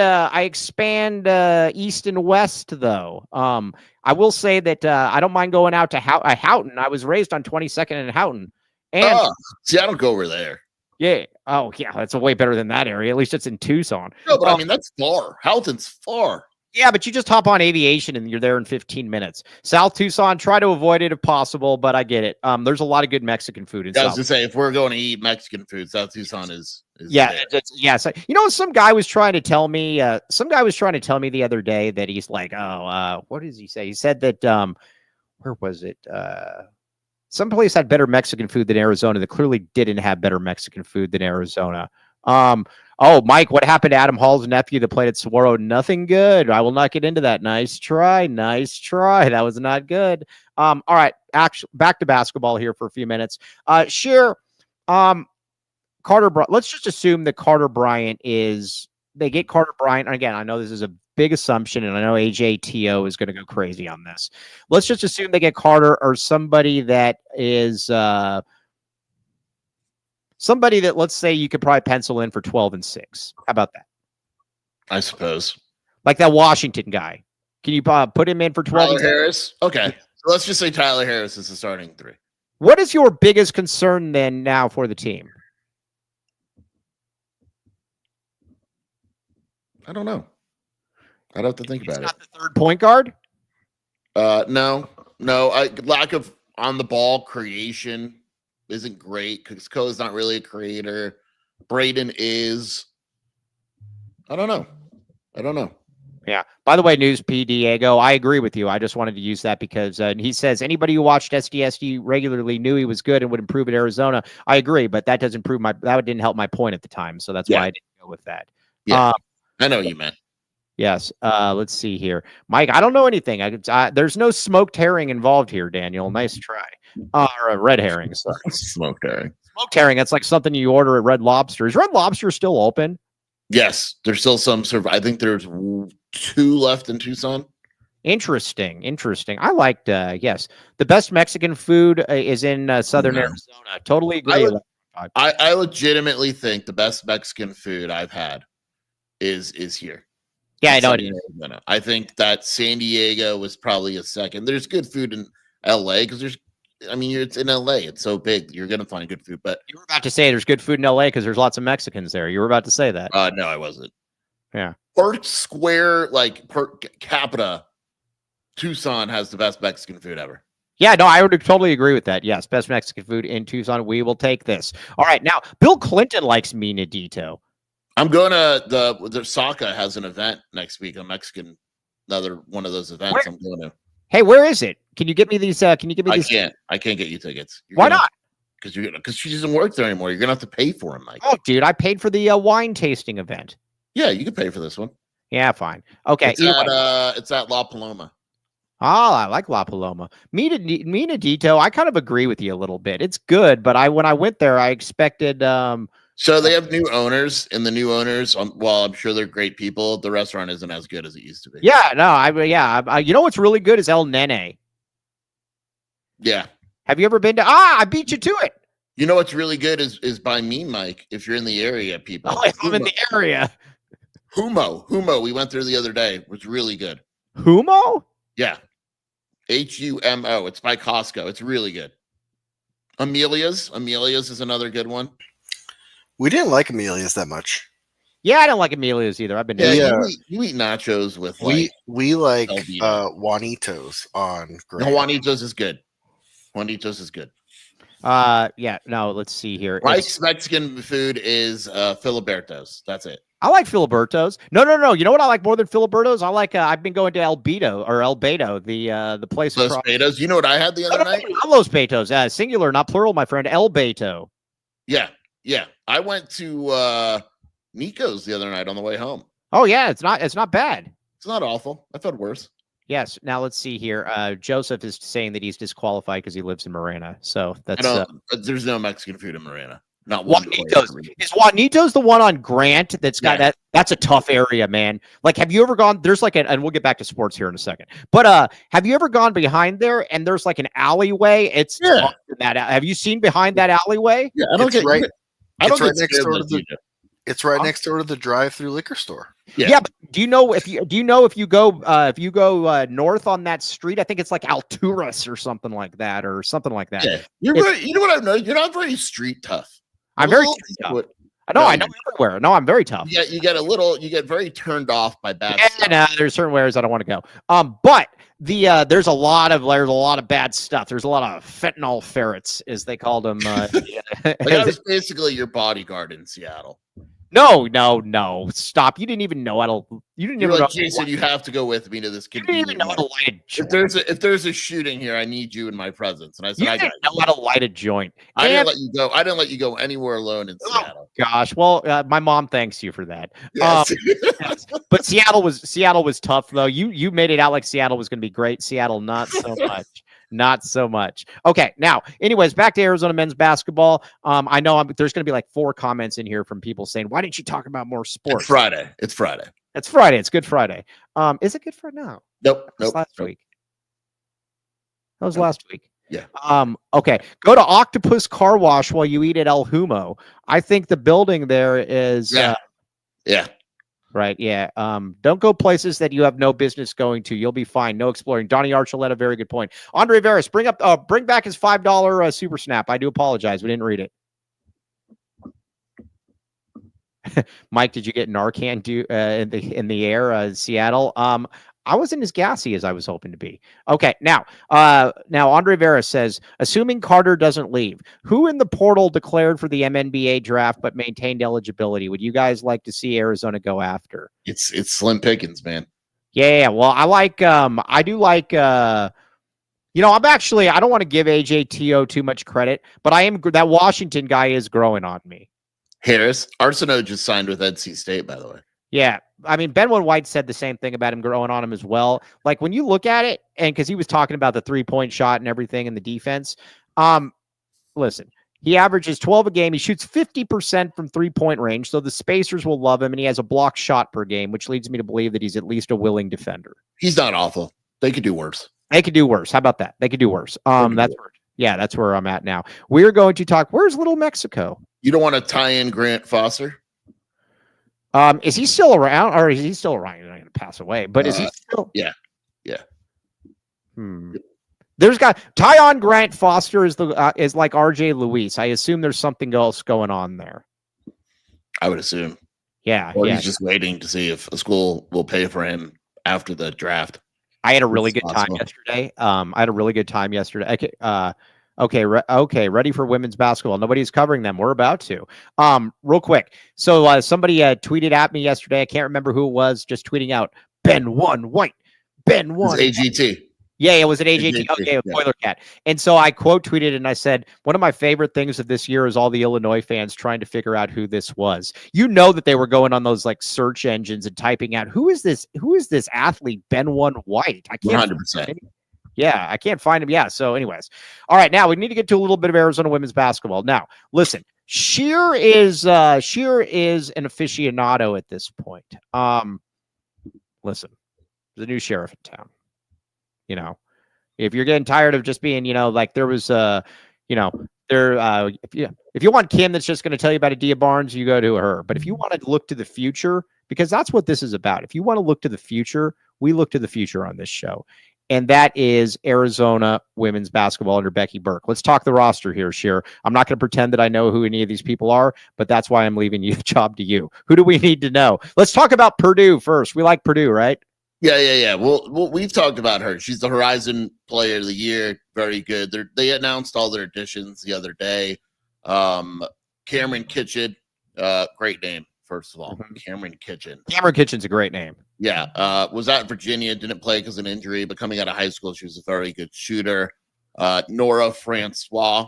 east and west though. I will say that I don't mind going out to Houghton. I was raised on 22nd and Houghton. And
see, I don't go over there.
Yeah. Oh, yeah. That's a way better than that area. At least it's in Tucson.
No, but I mean that's far. Houghton's far.
Yeah, but you just hop on aviation and you're there in 15 minutes. South Tucson, try to avoid it if possible, but I get it. There's a lot of good Mexican food in South.
I was to say, if we're going to eat Mexican food, South Tucson is
So, some guy was trying to tell me. The other day that he's like, what does he say? He said that where was it? Some place had better Mexican food than Arizona. That clearly didn't have better Mexican food than Arizona. Mike, what happened to Adam Hall's nephew that played at Saguaro? Nothing good. I will not get into that. Nice try. That was not good. All right. Actually, back to basketball here for a few minutes. Sure. Carter, let's just assume that Carter Bryant they get Carter Bryant. And again, I know this is a big assumption, and I know AJTO is going to go crazy on this. Let's just assume they get Carter or somebody that is somebody that, let's say, you could probably pencil in for 12 and 6. How about that?
I suppose.
Like that Washington guy. Can you put him in for 12?
Tyler Harris? Okay. So let's just say Tyler Harris is the starting 3.
What is your biggest concern then now for the team?
I don't know. I'd have to think about it.
Not the third point guard?
No. Lack of on the ball creation isn't great because Coe's not really a creator. Braden is. I don't know.
Yeah. By the way, News P. Diego, I agree with you. I just wanted to use that because he says anybody who watched SDSD regularly knew he was good and would improve at Arizona. I agree, but that doesn't prove that didn't help my point at the time. So that's why I didn't go with that.
Yeah. I know what you meant.
Yes. Let's see here. Mike, I don't know anything. There's no smoked herring involved here, Daniel. Nice try. Or a red herring. Sorry.
Smoked herring.
Smoked herring. That's like something you order at Red Lobster. Is Red Lobster still open?
Yes. There's still some I think there's 2 left in Tucson.
Interesting. I liked, yes. The best Mexican food is in southern Arizona. Totally agree.
I legitimately think the best Mexican food I've had is here.
Yeah, I know it is.
I think that San Diego was probably a second. There's good food in LA because it's in LA. It's so big. You're going to find good food. But
you were about to say there's good food in LA because there's lots of Mexicans there. You were about to say that.
No, I wasn't.
Yeah.
Per square, per capita, Tucson has the best Mexican food ever.
Yeah, no, I would totally agree with that. Yes, best Mexican food in Tucson. We will take this. All right, now, Bill Clinton likes Mina Dito.
I'm going to the Saka has an event next week. Another one of those events. I'm going to.
Hey, where is it? Can you get me these? I can't
get you tickets.
Why not?
Because she doesn't work there anymore. You're gonna have to pay for them, Mike.
Oh, dude, I paid for the wine tasting event.
Yeah, you can pay for this one.
Yeah, fine. Okay,
it's at La Paloma.
Oh, I like La Paloma. Mina Dito, I kind of agree with you a little bit. It's good, but when I went there, I expected.
So they have new owners, and the new owners, while I'm sure they're great people, the restaurant isn't as good as it used to be.
Yeah, no, you know what's really good is El Nene.
Yeah,
Have you ever been to? I beat you to it.
You know what's really good is by me, Mike. If you're in the area, people.
Oh, I'm in the area.
Humo. We went there the other day. It was really good.
Humo?
Yeah. Humo. It's by Costco. It's really good. Amelia's is another good one.
We didn't like Amelia's that much.
Yeah, I don't like Amelia's either. I've been
you eat nachos with
we like Juanitos on Grant.
No, Juanitos is good. Juanitos is good.
Yeah, no, let's see here.
Mike's Mexican food is Filiberto's. That's it.
I like Filiberto's. No. You know what I like more than Filiberto's? I like. I've been going to El Beto, the place.
Los Betos. You know what I had the other night?
Not Los Betos. Singular, not plural, my friend. El Beto.
Yeah. I went to Nico's the other night on the way home.
Oh yeah, it's not bad.
It's not awful. I thought worse.
Yes. Now let's see here. Joseph is saying that he's disqualified because he lives in Marana. So that's
there's no Mexican food in Marana. Not
Juanitos. Is Juanitos the one on Grant that's got that? That's a tough area, man. Like, have you ever gone? There's like and we'll get back to sports here in a second. But have you ever gone behind there and there's like an alleyway? It's tough in that. Have you seen behind that alleyway?
Yeah, I don't get right.
It's right next door to the. It's right next door to the drive-through liquor store.
Yeah, but do you know if you go north on that street? I think it's like Alturas or something like that.
Yeah, you know what I've noticed? You're not very street tough.
I'm very tough. I know everywhere. No, I'm very tough.
Yeah, you get very turned off by bad stuff.
No, there's certain areas I don't want to go. But there's a lot of bad stuff. There's a lot of fentanyl ferrets, as they called them.
That was basically your bodyguard in Seattle.
No. Stop. You didn't even know how to. You didn't even know.
Jason, you have to go with me to this.
You didn't even know how to light a joint.
If there's a shooting here, I need you in my presence. And I said,
I didn't know how to light a joint.
I didn't let you go. I didn't let you go anywhere alone in Seattle.
Gosh, well, my mom thanks you for that.
Yes.
But Seattle was tough though. You made it out like Seattle was going to be great. Seattle, not so much. Not so much. Okay, now, anyways, back to Arizona men's basketball. I know there's going to be like 4 comments in here from people saying, "Why didn't you talk about more sports?"
It's Friday. It's Friday.
It's Good Friday. Is it Good Friday now?
Nope.
Last week. That was last week.
Yeah.
Okay. Go to Octopus Car Wash while you eat at El Humo. I think the building there is.
Yeah.
Right. Yeah. Don't go places that you have no business going to. You'll be fine. No exploring. Donnie Archuleta, a very good point. Andre Veras, bring back his $5 super snap. I do apologize. We didn't read it. Mike, did you get Narcan in the air, Seattle? I wasn't as gassy as I was hoping to be. Okay, now Andre Veras says, assuming Carter doesn't leave, who in the portal declared for the MNBA draft but maintained eligibility? Would you guys like to see Arizona go after?
It's slim pickings, man.
Yeah. Well, I do like. I don't want to give AJTO too much credit, but that Washington guy is growing on me.
Harris Arsenault just signed with NC State, by the way.
Yeah. I mean, Benwood White said the same thing about him growing on him as well. Like when you look at it, and because he was talking about the 3-point shot and everything in the defense. Listen, he averages 12 a game. He shoots 50% from 3-point range. So the spacers will love him, and he has a block shot per game, which leads me to believe that he's at least a willing defender.
He's not awful. They could do worse.
How about that? They could do worse. That's where I'm at now. We're going to talk. Where's Little Mexico?
You don't want to tie in Grant Foster?
Is he still around, or is he still around? He's not going to pass away, but is he still?
Yeah.
There's Tyon Grant Foster is like RJ Luis. I assume there's something else going on there.
I would assume.
Yeah.
Or he's just waiting to see if a school will pay for him after the draft.
I had a really good time yesterday. Okay, ready for women's basketball. Nobody's covering them. We're about to. Real quick. So somebody tweeted at me yesterday. I can't remember who it was, just tweeting out, Ben White. Ben One.
AGT.
Yeah, it was an AGT. Okay, Wildcat. And so I quote tweeted and I said, one of my favorite things of this year is all the Illinois fans trying to figure out who this was. You know that they were going on those like search engines and typing out, who is this athlete, Ben White? I can't
100%.
Yeah, I can't find him. Yeah. So anyways. All right. Now we need to get to a little bit of Arizona women's basketball. Now, listen, Shear is an aficionado at this point. Listen, there's a new sheriff in town. If you're getting tired of just being, like there was, if you want Kim that's just going to tell you about Adia Barnes, you go to her. But if you want to look to the future, because that's what this is about. If you want to look to the future, we look to the future on this show. And that is Arizona women's basketball under Becky Burke. Let's talk the roster here, Sheer. I'm not going to pretend that I know who any of these people are, but that's why I'm leaving the job to you. Who do we need to know? Let's talk about Purdue first. We like Purdue, right?
Yeah. Well, we've talked about her. She's the Horizon Player of the Year. Very good. They announced all their additions the other day. Cameron Kitchen, great name. First of all, Cameron Kitchen.
Cameron Kitchen's a great name.
Yeah. Was at Virginia, didn't play because of an injury, but coming out of high school, she was a very good shooter. Nora Francois,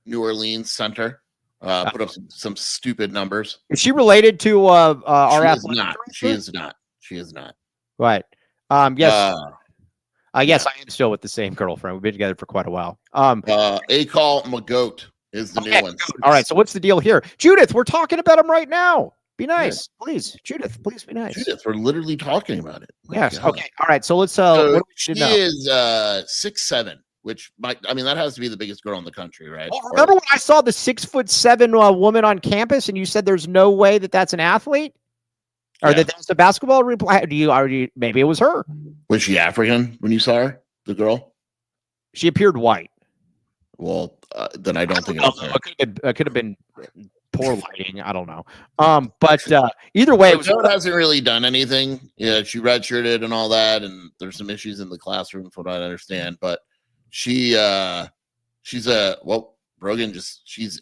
New Orleans center, put up some stupid numbers.
Is she related to our athletic?
She is not.
Right. Yes. Yes, I am still with the same girlfriend. We've been together for quite a while.
Akal Magote is the new one.
All right. So what's the deal here? Judith, we're talking about him right now. Be nice, please. Judith, please be nice.
Judith, we're literally talking about it.
Yes. Okay. All right. So let's what do we
she is 6'7", which that has to be the biggest girl in the country, right?
Well, remember when I saw the 6'7" woman on campus and you said there's no way that's an athlete? Or that that's a basketball replay? Maybe it was her.
Was she African when you saw her, the girl?
She appeared white.
Well, then I don't think it was her.
It could have been poor lighting. I don't know. But either way,
Joe hasn't really done anything. Yeah, she redshirted and all that, and there's some issues in the classroom from what I understand. But she's Brogan she's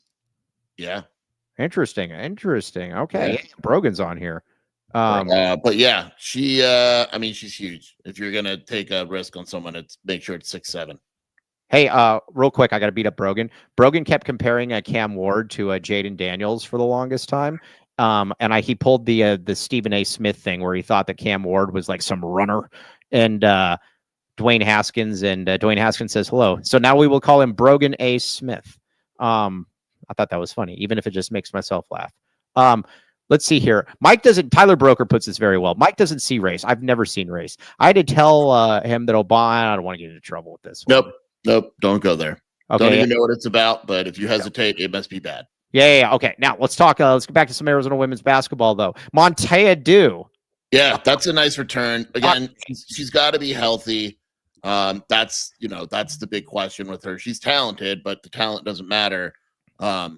interesting. Okay, yeah, Brogan's on here.
But yeah, she's huge. If you're gonna take a risk on someone, make sure it's 6'7".
Hey, real quick, I got to beat up Brogan. Brogan kept comparing Cam Ward to Jaden Daniels for the longest time, and he pulled the Stephen A. Smith thing where he thought that Cam Ward was like some runner, and Dwayne Haskins says hello. So now we will call him Brogan A. Smith. I thought that was funny, even if it just makes myself laugh. Let's see here. Tyler Broker puts this very well. Mike doesn't see race. I've never seen race. I had to tell him that Obama, I don't want to get into trouble with this one.
Nope. Don't go there.
Okay.
Don't even know what it's about, but if you hesitate, it must be bad.
Yeah. Okay. Now let's talk. Let's get back to some Arizona women's basketball, though. Montea Dew.
Yeah, that's a nice return. Again, she's got to be healthy. That's the big question with her. She's talented, but the talent doesn't matter.
Why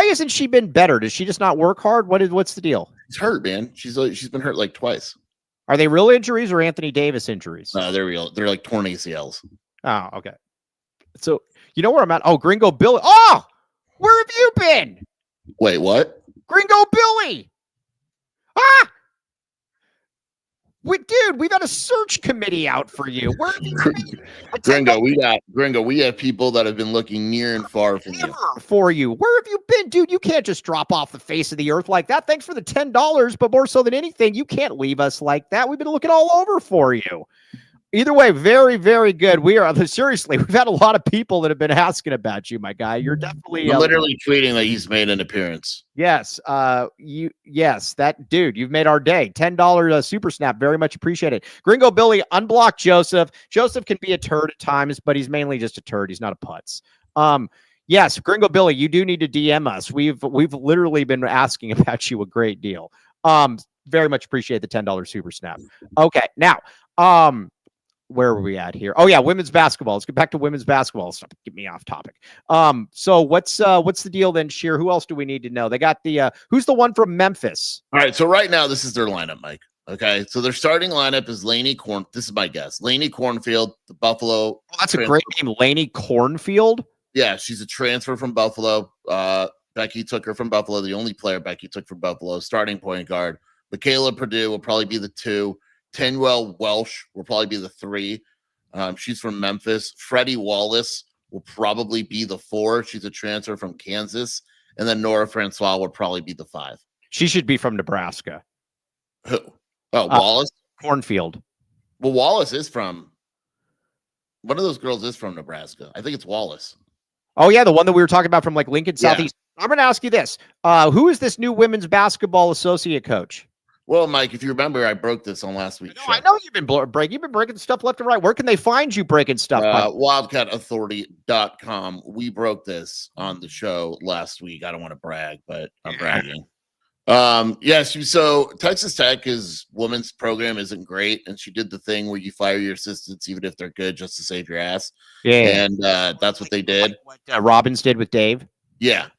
hasn't she been better? Does she just not work hard? What's the deal?
She's hurt, man. She's been hurt like twice.
Are they real injuries or Anthony Davis injuries?
No, they're real. They're like torn ACLs.
Oh, okay. So you know where I'm at? Oh, Gringo Billy. Oh, where have you been?
Wait, what?
Gringo Billy. Dude, we've got a search committee out for you. Where have you been?
Gringo, we have people that have been looking near and far from you.
Where have you been, dude? You can't just drop off the face of the earth like that. Thanks for the $10, but more so than anything, you can't leave us like that. We've been looking all over for you. Either way, very, very good. Seriously, we've had a lot of people that have been asking about you, my guy. You're definitely
literally tweeting that he's made an appearance.
Yes. That dude, you've made our day. $10 super snap. Very much appreciated. Gringo Billy, unblock Joseph. Joseph can be a turd at times, but he's mainly just a turd. He's not a putz. Yes, Gringo Billy, you do need to DM us. We've literally been asking about you a great deal. Very much appreciate the $10 super snap. Okay, now, where were we at here? Oh yeah, women's basketball. Let's get back to women's basketball. Stop, get me off topic. So what's the deal then, Sheer? Who else do we need to know? They got who's the one from Memphis?
All right, so right now this is their lineup, Mike. Okay, so their starting lineup is Lainey Corn. This is my guess. Lainey Cornfield, the Buffalo.
Oh, that's a great name, Lainey Cornfield.
Yeah, she's a transfer from Buffalo. Becky took her from Buffalo. The only player Becky took from Buffalo, starting point guard. Michaela Purdue will probably be the 2. Tenwell Welsh will probably be the 3. She's from Memphis. Freddie Wallace will probably be the 4. She's a transfer from Kansas. And then Nora Francois will probably be the 5.
She should be from Nebraska.
Who? Oh, Wallace?
Cornfield.
Well, Wallace is from... One of those girls is from Nebraska. I think it's Wallace.
Oh, yeah, the one that we were talking about from like Lincoln Southeast. I'm going to ask you this. Who is this new women's basketball associate coach?
Well, Mike, if you remember, I broke this on last week's show.
I know you've been breaking. You've been breaking stuff left and right. Where can they find you breaking stuff?
WildcatAuthority.com. We broke this on the show last week. I don't want to brag, but I'm bragging. Yes. So Texas Tech's women's program isn't great, and she did the thing where you fire your assistants even if they're good, just to save your ass.
Yeah,
and that's what they did.
What Robbins did with Dave.
Yeah.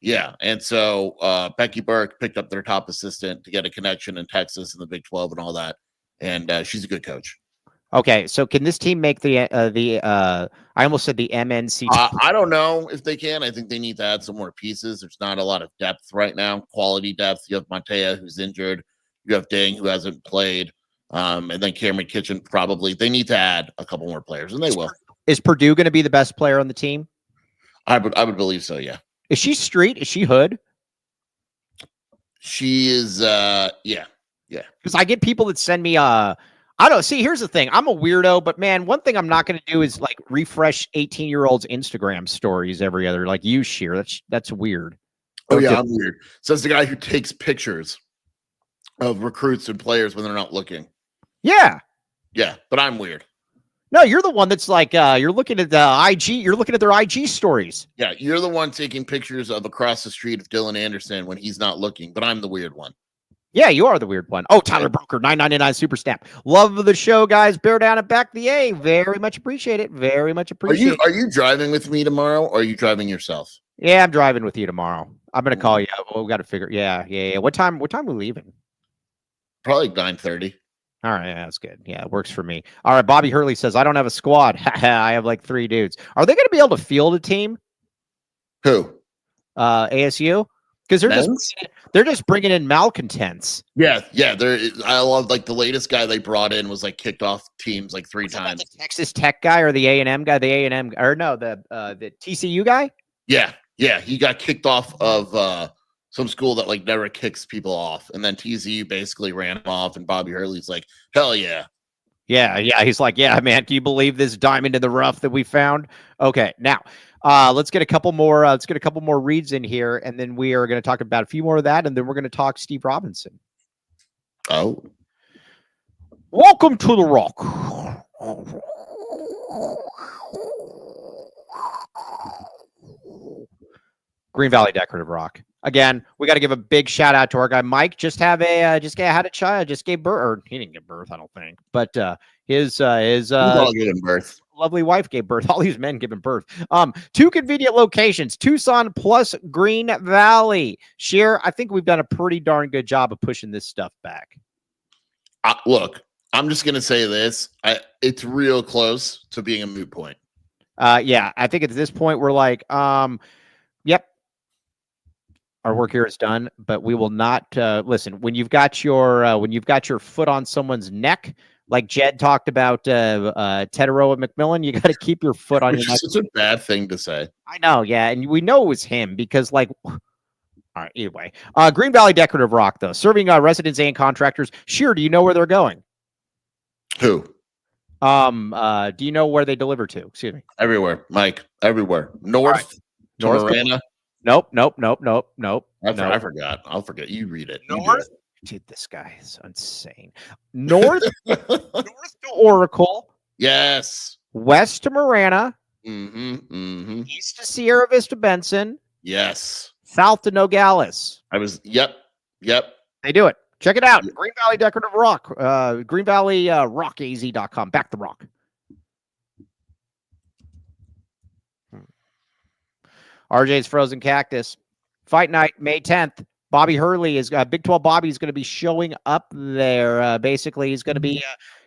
And so Becky Burke picked up their top assistant to get a connection in Texas and the Big 12 and all that, and she's a good coach.
Okay, so can this team make the I almost said the MNC?
I don't know if they can. I think they need to add some more pieces. There's not a lot of depth right now, quality depth. You have Matea, who's injured. You have Dang, who hasn't played. And then Cameron Kitchen, probably. They need to add a couple more players, and they will.
Is Purdue going to be the best player on the team?
I would believe so, yeah.
Is she street? Is she hood?
She is, yeah.
Because I get people that send me, I don't know. See, here's the thing. I'm a weirdo, but man, one thing I'm not going to do is like refresh 18-year-olds' Instagram stories every other, like you, Sheer. That's weird.
Oh, yeah, I'm weird. Says the guy who takes pictures of recruits and players when they're not looking.
Yeah.
Yeah, but I'm weird.
No, you're the one that's like, you're looking at the IG, you're looking at their IG stories.
Yeah, you're the one taking pictures of across the street of Dylan Anderson when he's not looking, but I'm the weird one.
Yeah, you are the weird one. Oh, Tyler Broker, $9.99 Super Snap. Love the show, guys. Bear down and back the A. Very much appreciate it. Very much appreciate it.
Are you driving with me tomorrow, or are you driving yourself?
Yeah, I'm driving with you tomorrow. I'm gonna call you. Well, we got to figure. Yeah. What time are we leaving?
Probably 9:30.
All right, yeah, that's good. Yeah, it works for me. All right, Bobby Hurley says, I don't have a squad. I have like 3 dudes. Are they going to be able to field a team?
Who?
ASU? Because they're just bringing in malcontents.
Yeah. I love like the latest guy they brought in was like kicked off teams like 3 times.
The Texas Tech guy or the A&M guy? The A&M or no, the TCU guy?
Yeah. He got kicked off of some school that like never kicks people off, and then TCU basically ran him off, and Bobby Hurley's like, hell yeah.
Yeah. He's like, yeah, man, can you believe this diamond in the rough that we found? Okay, now let's get a couple more. Let's get a couple more reads in here, and then we are going to talk about a few more of that, and then we're going to talk Steve Robinson.
Oh,
welcome to the Rock. Green Valley Decorative Rock. Again, we got to give a big shout out to our guy Mike. Just had a child, just gave birth, or he didn't give birth, I don't think, but his
giving birth.
Lovely wife gave birth. All these men giving birth. 2 convenient locations: Tucson plus Green Valley. Sheer, I think we've done a pretty darn good job of pushing this stuff back.
Look, I'm just gonna say this: it's real close to being a moot point.
Yeah, I think at this point we're like, yep. Our work here is done, but we will not listen. When you've got your foot on someone's neck, like Jed talked about, Tetairoa McMillan, you got to keep your foot on your neck.
It's a bad thing to say.
I know, yeah, and we know it was him because, like, all right. Either way, Green Valley Decorative Rock, though, serving residents and contractors. Sure, do you know where they're going?
Who?
Do you know where they deliver to? Excuse me.
Everywhere, Mike. Everywhere. North. Marana.
Nope.
I forgot. I'll forget. You read it.
North. Dude, this guy is insane. North to Oracle.
Yes.
West to Marana.
East
to Sierra Vista Benson.
Yes.
South to Nogales.
Yep.
They do it. Check it out. Green Valley Decorative Rock. Green Valley rockaz.com. Back the rock. RJ's Frozen Cactus. Fight night, May 10th. Bobby Hurley is Big 12 Bobby is going to be showing up there. Basically, he's going to be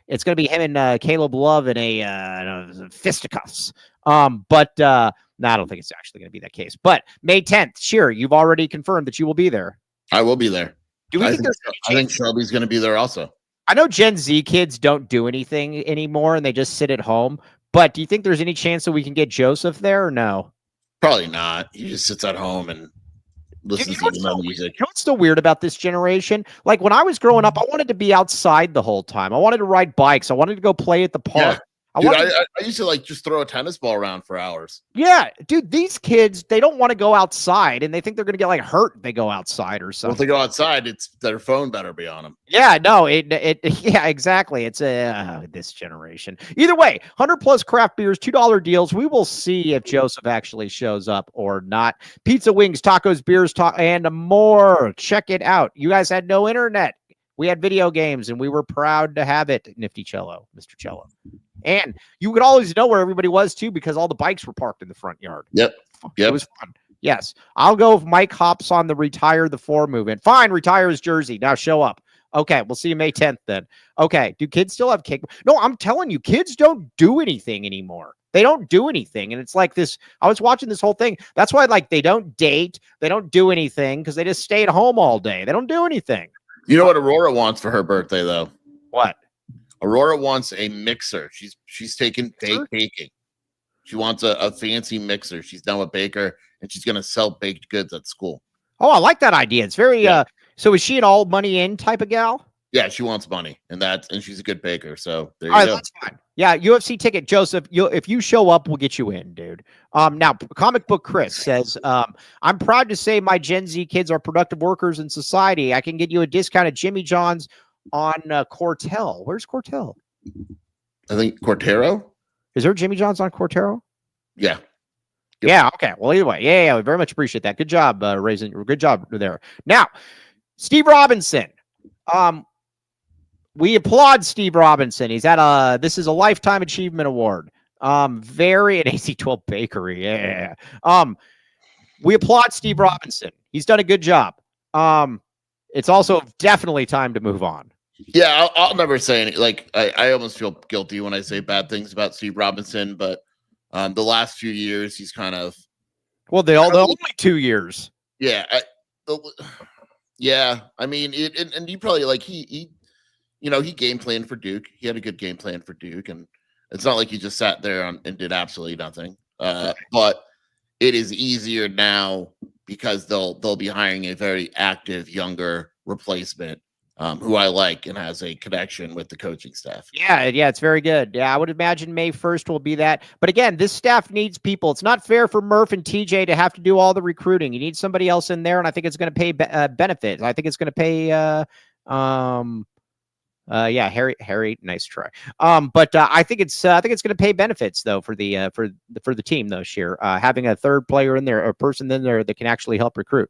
it's going to be him and Caleb Love in a fisticuffs. But no, I don't think it's actually going to be that case. But May 10th, sure, you've already confirmed that you will be there.
I will be there.
I
think Shelby's going to be there also.
I know Gen Z kids don't do anything anymore and they just sit at home. But do you think there's any chance that we can get Joseph there or no?
Probably not. He just sits at home and listens to the music.
You know what's so weird about this generation? Like when I was growing up, I wanted to be outside the whole time. I wanted to ride bikes. I wanted to go play at the park.
I used to like just throw a tennis ball around for hours.
Yeah, dude, these kids, they don't want to go outside and they think they're going to get like hurt if they go outside or something.
Well, if they go outside, it's their phone better be on them.
Yeah, no, yeah, exactly. It's this generation. Either way, 100+ craft beers, $2 deals. We will see if Joseph actually shows up or not. Pizza, wings, tacos, beers, and more. Check it out. You guys had no internet. We had video games, and we were proud to have it. Nifty Cello, Mr. Cello. And you could always know where everybody was, too, because all the bikes were parked in the front yard.
Yep.
It was fun. Yes. I'll go if Mike hops on the retire the 4 movement. Fine, retire his jersey. Now show up. Okay, we'll see you May 10th then. Okay, do kids still have cake? No, I'm telling you, kids don't do anything anymore. They don't do anything. And it's like this. I was watching this whole thing. That's why, like, they don't date. They don't do anything because they just stay at home all day. They don't do anything.
You know what Aurora wants for her birthday, though?
What?
Aurora wants a mixer. She's taking baking. She wants a fancy mixer. She's done with baker, and she's going to sell baked goods at school. Oh,
I like that idea. It's very so is she an all money in type of gal?
Yeah, she wants money, and she's a good baker. So there you go.
That's fine. Yeah, UFC ticket, Joseph. If you show up, we'll get you in, dude. Now, Comic Book Chris says, I'm proud to say my Gen Z kids are productive workers in society. I can get you a discount at Jimmy John's on Cortell. Where's Cortell?
I think Cortero.
Is there Jimmy John's on Cortero?
Yeah.
Yep. Yeah. Okay. Well, either way, yeah, we very much appreciate that. Good job, raising. Good job there. Now, Steve Robinson. We applaud Steve Robinson. He's at this is a Lifetime Achievement Award. Very an AC-12 Bakery. Yeah. We applaud Steve Robinson. He's done a good job. It's also definitely time to move on.
Yeah, I'll never say anything. Like I almost feel guilty when I say bad things about Steve Robinson, but the last few years he's kind of
the only 2 years.
Yeah, yeah. I mean, and you probably like he game planned for Duke. He had a good game plan for Duke, and it's not like he just sat there and did absolutely nothing. But it is easier now because they'll be hiring a very active younger replacement. Who I like and has a connection with the coaching staff.
Yeah, it's very good. Yeah, I would imagine May 1st will be that. But again, this staff needs people. It's not fair for Murph and TJ to have to do all the recruiting. You need somebody else in there, and I think it's going to pay benefits. I think it's going to pay. Harry, nice try. But I think it's going to pay benefits though for the team this year. Having a third player in there, a person in there that can actually help recruit.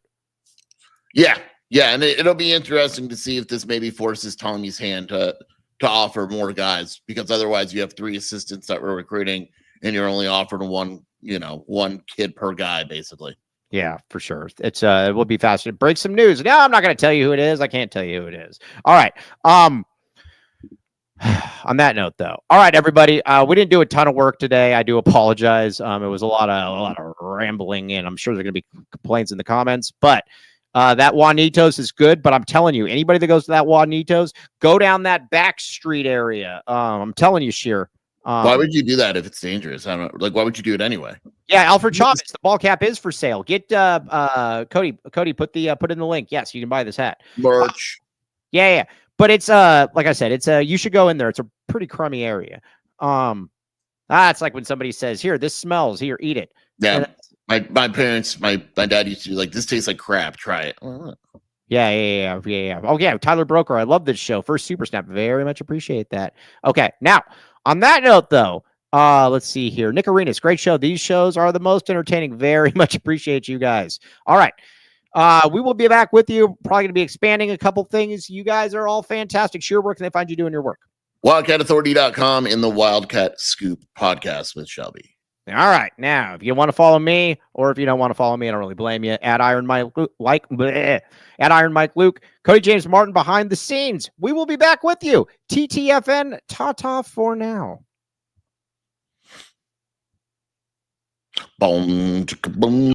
Yeah. Yeah, and it'll be interesting to see if this maybe forces Tommy's hand to offer more guys, because otherwise you have 3 assistants that we're recruiting and you're only offering one kid per guy, basically.
Yeah, for sure. It will be fascinating. Break some news. No, I'm not going to tell you who it is. I can't tell you who it is. All right. On that note, though. All right, everybody. We didn't do a ton of work today. I do apologize. It was a lot of rambling, and I'm sure there are going to be complaints in the comments, but that Juanitos is good, but I'm telling you, anybody that goes to that Juanitos, go down that back street area. I'm telling you, Sheer.
Why would you do that if it's dangerous? I don't know. Like, why would you do it anyway?
Yeah, Alfred Chavez, the ball cap is for sale. Get Cody, put in the link. Yes, you can buy this hat.
Merch.
Yeah. But it's like I said, it's you should go in there. It's a pretty crummy area. It's like when somebody says, "Here, this smells. Here, eat it."
Yeah. My parents, my dad used to be like, "This tastes like crap. Try it."
Yeah. Oh yeah, Tyler Broker. I love this show. First Super Snap. Very much appreciate that. Okay, now on that note, though, let's see here. Nick Arenas, great show. These shows are the most entertaining. Very much appreciate you guys. All right. We will be back with you. Probably going to be expanding a couple things. You guys are all fantastic. Sure, where can they find you doing your work?
WildcatAuthority.com in the Wildcat Scoop podcast with Shelby.
All right. Now, if you want to follow me, or if you don't want to follow me, I don't really blame you. At Iron Mike Luke, Cody James Martin behind the scenes. We will be back with you. TTFN, ta-ta for now.
Boom, boom.